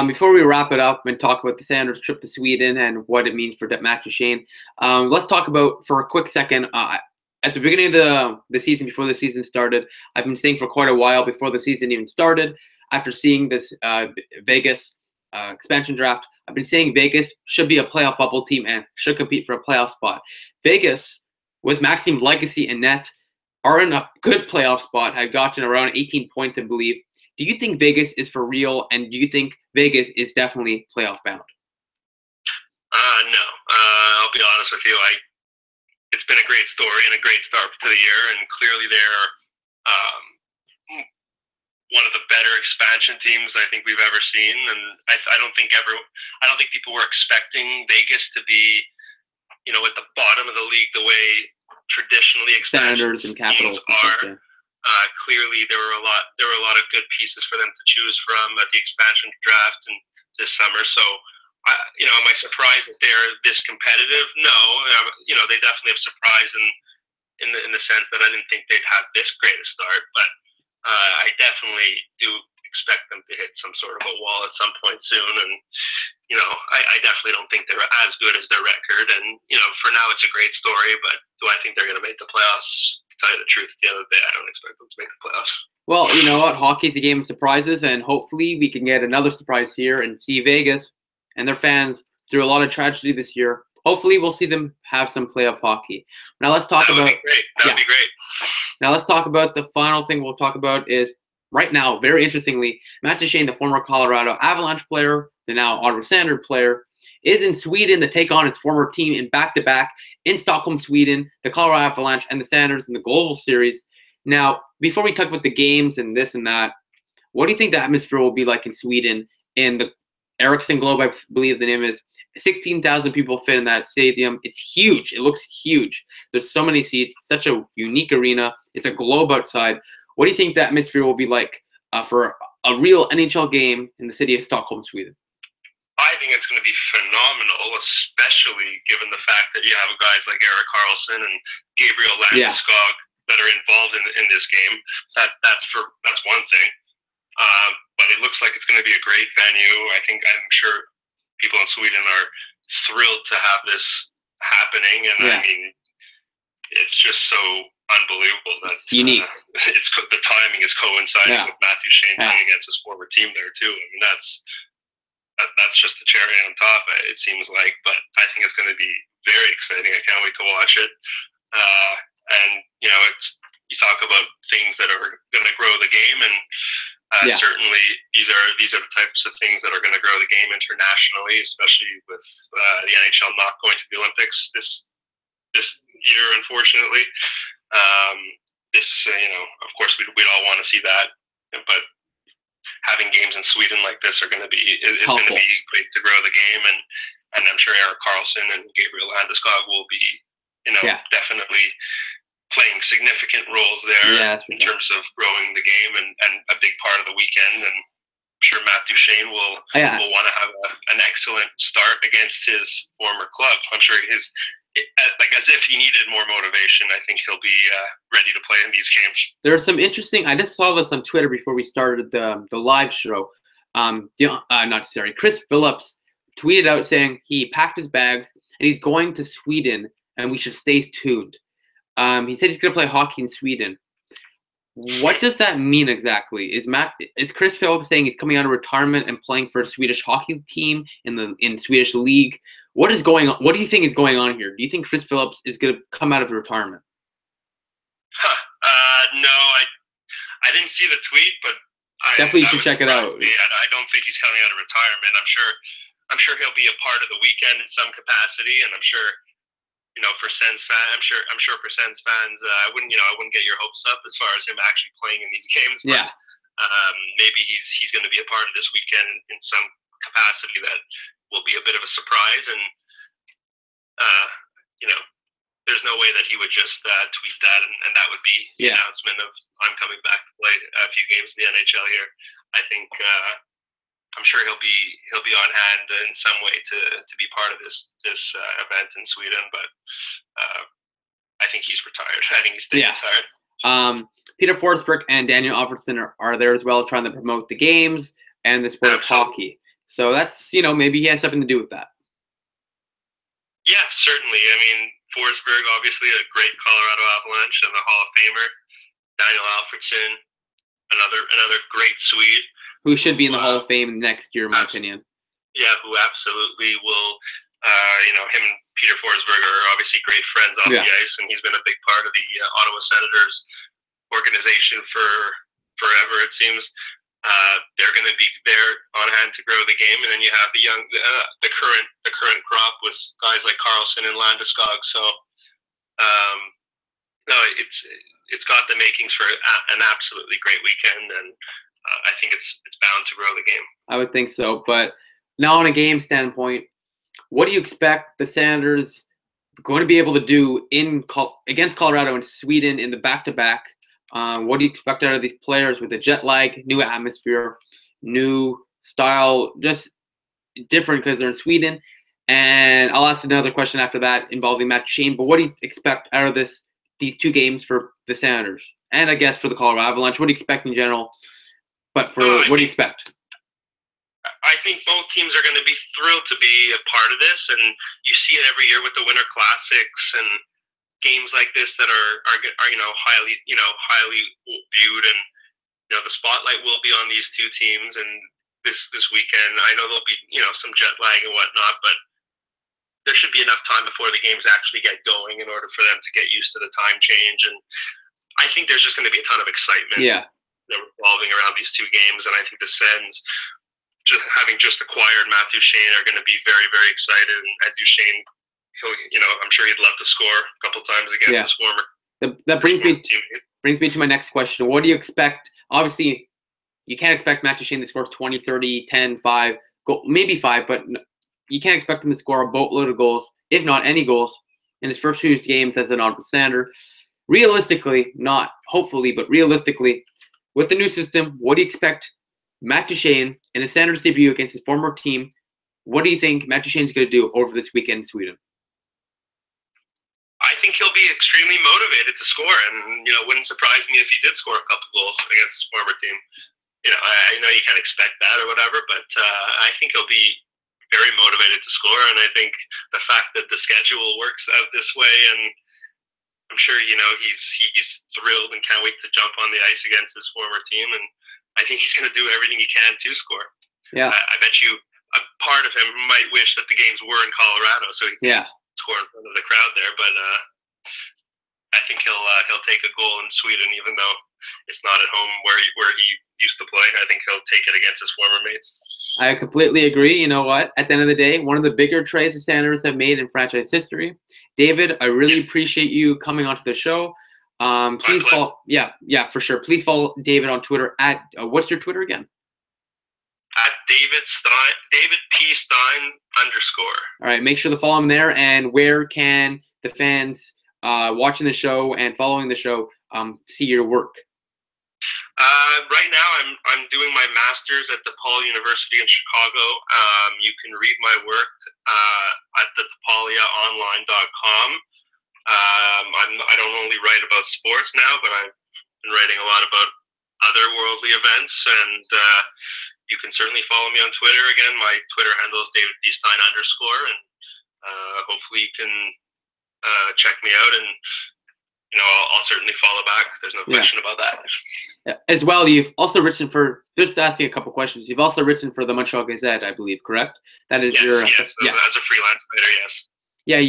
Before we wrap it up and talk about the Sanders trip to Sweden and what it means for Matt Duchene, let's talk about, for a quick second, at the beginning of the season, before the season started, I've been saying for quite a while, before the season even started, after seeing this Vegas expansion draft, I've been saying Vegas should be a playoff bubble team and should compete for a playoff spot. Vegas, with Maxime Legacy and net, are in a good playoff spot, have gotten around 18 points, I believe. Do you think Vegas is for real, and do you think Vegas is definitely playoff bound? No. I'll be honest with you. It's been a great story and a great start to the year, and clearly they're one of the better expansion teams I think we've ever seen. And I don't think people were expecting Vegas to be, at the bottom of the league the way traditionally expansion Senators and Capitals are. Clearly, there were a lot of good pieces for them to choose from at the expansion draft and this summer. So, am I surprised that they're this competitive? No. They definitely have surprised in the sense that I didn't think they'd have this great a start, but I definitely do expect them to hit some sort of a wall at some point soon. And I definitely don't think they're as good as their record. And for now, it's a great story, but do I think they're going to make the playoffs? To tell you the truth, at the end of the day, I don't expect them to make the playoffs. Well, you know what? Hockey's a game of surprises, and hopefully we can get another surprise here and see Vegas and their fans through a lot of tragedy this year. Hopefully we'll see them have some playoff hockey. Now let's talk about... That would be great. Now let's talk about the final thing we'll talk about is, right now, very interestingly, Matt Duchene, the former Colorado Avalanche player, the now Ottawa Sanders player, is in Sweden to take on his former team in back-to-back in Stockholm, Sweden, the Colorado Avalanche and the Sanders in the Global Series. Now, before we talk about the games and this and that, what do you think the atmosphere will be like in Sweden in the Ericsson Globe, I believe the name is? 16,000 people fit in that stadium. It's huge. It looks huge. There's so many seats. Such a unique arena. It's a globe outside. What do you think the atmosphere will be like for a real NHL game in the city of Stockholm, Sweden? I think it's going to be phenomenal, especially given the fact that you have guys like Erik Karlsson and Gabriel Landeskog that are involved in this game. That's one thing. But it looks like it's going to be a great venue. I'm sure people in Sweden are thrilled to have this happening, and I mean, it's just so unbelievable that it's unique. It's the timing is coinciding with Matthew Shane playing against his former team there too. I mean, that's just the cherry on top. It seems like, but I think it's going to be very exciting. I can't wait to watch it. And you know, you talk about things that are going to grow the game, and certainly these are the types of things that are going to grow the game internationally, especially with the NHL not going to the Olympics this year, unfortunately. You know, of course, we'd all want to see that, but having games in Sweden like this is going to be great to grow the game, and I'm sure Erik Karlsson and Gabriel Landeskog will be, you know, definitely playing significant roles there in terms of growing the game and a big part of the weekend. And I'm sure Matt Duchene will want to have an excellent start against his former club. I'm sure like as if he needed more motivation, I think he'll be ready to play in these games. There are some interesting. I just saw this on Twitter before we started the live show. Chris Phillips tweeted out saying he packed his bags and he's going to Sweden, and we should stay tuned. He said he's going to play hockey in Sweden. What does that mean exactly? Is Chris Phillips saying he's coming out of retirement and playing for a Swedish hockey team in Swedish league? What is going on? What do you think is going on here? Do you think Chris Phillips is going to come out of retirement? No, I didn't see the tweet, but definitely you should check it out. I don't think he's coming out of retirement. I'm sure he'll be a part of the weekend in some capacity, and I'm sure, you know, for SENS fans, I'm sure for SENS fans, I wouldn't get your hopes up as far as him actually playing in these games. But, maybe he's going to be a part of this weekend in some capacity that will be a bit of a surprise. And you know, there's no way that he would just tweet that and that would be the announcement of I'm coming back to play a few games in the NHL here. I think I'm sure he'll be on hand in some way to be part of this event in Sweden, but I think he's retired. I think he's staying retired. Peter Forsberg and Daniel Alfredsson are there as well, trying to promote the games and the sport of hockey. So that's, you know, maybe he has something to do with that. Yeah, certainly. I mean, Forsberg, obviously a great Colorado Avalanche and a Hall of Famer. Daniel Alfredsson, another great Swede. Who should be in the Hall of Fame next year, in my opinion. Yeah, who absolutely will. You know, him and Peter Forsberg are obviously great friends off the ice, and he's been a big part of the Ottawa Senators organization for forever, it seems. They're going to be there on hand to grow the game, and then you have the current crop with guys like Karlsson and Landeskog. So, no, it's got the makings for an absolutely great weekend, and I think it's bound to grow the game. I would think so, but now on a game standpoint, what do you expect the Senators going to be able to do against Colorado and Sweden in the back-to-back? What do you expect out of these players with the jet lag, new atmosphere, new style, just different because they're in Sweden? And I'll ask another question after that involving Matt Duchene. But what do you expect out of these two games for the Senators? And I guess for the Colorado Avalanche, what do you expect in general? But what do you expect? I think both teams are going to be thrilled to be a part of this, and you see it every year with the Winter Classics and games like this that are highly viewed, and the spotlight will be on these two teams. And this weekend, I know there'll be some jet lag and whatnot, but there should be enough time before the games actually get going in order for them to get used to the time change. And I think there's just going to be a ton of excitement revolving around these two games. And I think the Sens, having just acquired Matt Duchene, are going to be very, very excited. And Duchene, I'm sure he'd love to score a couple times against his former. That brings me to my next question. What do you expect? Obviously, you can't expect Matt Duchene to score 20, 30, 10, 5, maybe 5, but you can't expect him to score a boatload of goals, if not any goals, in his first few games as an Ottawa Senator. Realistically, not hopefully, but realistically, with the new system, what do you expect Matt Duchene in his Senators debut against his former team? What do you think Matt Duchene's going to do over this weekend in Sweden? I think he'll be extremely motivated to score, and it wouldn't surprise me if he did score a couple goals against his former team. I know you can't expect that or whatever, but I think he'll be very motivated to score. And I think the fact that the schedule works out this way, and I'm sure, you know, he's thrilled and can't wait to jump on the ice against his former team. And I think he's going to do everything he can to score. Yeah. I bet you a part of him might wish that the games were in Colorado so he can score in front of the crowd there. But I think he'll take a goal in Sweden, even though it's not at home where he used to play. I think he'll take it against his former mates. I completely agree. You know what? At the end of the day, one of the bigger trades the Senators have made in franchise history. David, I really appreciate you coming onto the show. Please follow. Yeah, for sure. Please follow David on Twitter at what's your Twitter again? At David P. Stein _. All right, make sure to follow him there. And where can the fans watching the show and following the show see your work? Right now, I'm doing my master's at DePaul University in Chicago. You can read my work at the DePauliaonline.com. I don't only write about sports now, but I've been writing a lot about other worldly events, and you can certainly follow me on Twitter. Again, my Twitter handle is David P. Stein _, and hopefully you can check me out, and you know, I'll certainly follow back. There's no question about that. As well, you've also written for, just asking a couple questions, you've also written for the Montreal Gazette, I believe, correct? That is your... Yes, as a freelance writer, yes. Yeah,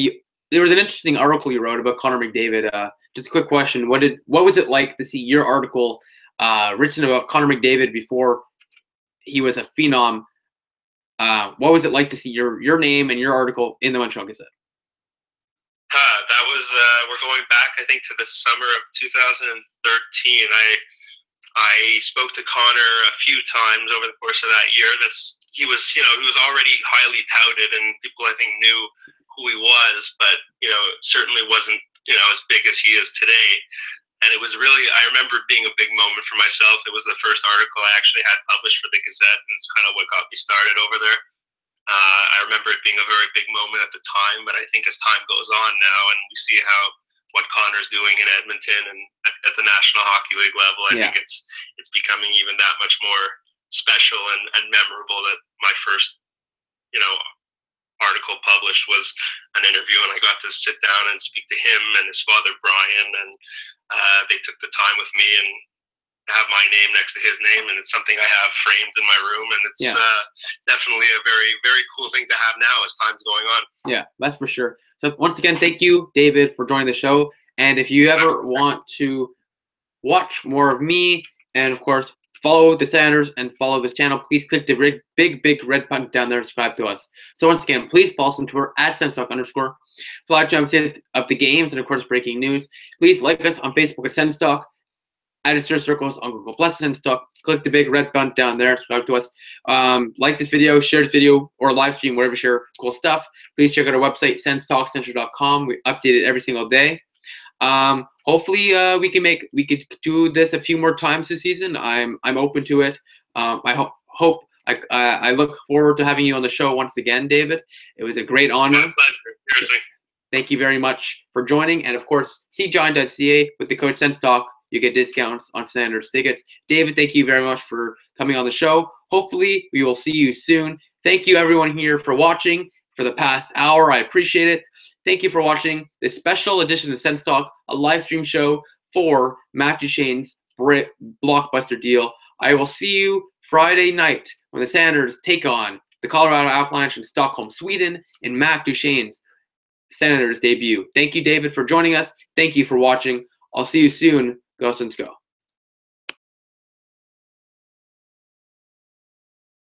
there was an interesting article you wrote about Connor McDavid. Just a quick question. What was it like to see your article written about Connor McDavid before he was a phenom? What was it like to see your name and your article in the Montreal Gazette? That was, we're going back, I think, to the summer of 2013. I spoke to Connor a few times over the course of that year. He was already highly touted, and people, I think, knew who he was, but, you know, certainly wasn't, you know, as big as he is today. And it was really, I remember it being a big moment for myself. It was the first article I actually had published for the Gazette, and it's kind of what got me started over there. I remember it being a very big moment at the time, but I think as time goes on now and we see what Connor's doing in Edmonton and at the National Hockey League level, I think it's becoming even that much more special and memorable that my first, you know, article published was an interview, and I got to sit down and speak to him and his father Brian, and they took the time with me and have my name next to his name, and it's something I have framed in my room, and it's definitely a very, very cool thing to have now as time's going on. Yeah, that's for sure. So once again, thank you, David, for joining the show. And if you ever want to watch more of me, and of course follow the Senators and follow this channel, please click the big red button down there and subscribe to us. So once again, please follow us on Twitter at SENStalk_. For live jumps of the games and of course breaking news. Please like us on Facebook at SENStalk. Add us to your circles on Google Plus and stuff. Click the big red button down there. Subscribe to us. Like this video, share this video, or live stream, wherever you share cool stuff. Please check out our website, senstalkcentral.com. We update it every single day. Hopefully, we could do this a few more times this season. I'm open to it. I look forward to having you on the show once again, David. It was a great honor. My pleasure. Seriously. Thank you very much for joining. And of course, see John.ca with the code SENStalk. You get discounts on Senators tickets. David, thank you very much for coming on the show. Hopefully, we will see you soon. Thank you, everyone here, for watching for the past hour. I appreciate it. Thank you for watching this special edition of SENStalk, a live stream show for Matt Duchene's blockbuster deal. I will see you Friday night when the Senators take on the Colorado Avalanche in Stockholm, Sweden, in Matt Duchene's Senators debut. Thank you, David, for joining us. Thank you for watching. I'll see you soon. Go Sens go.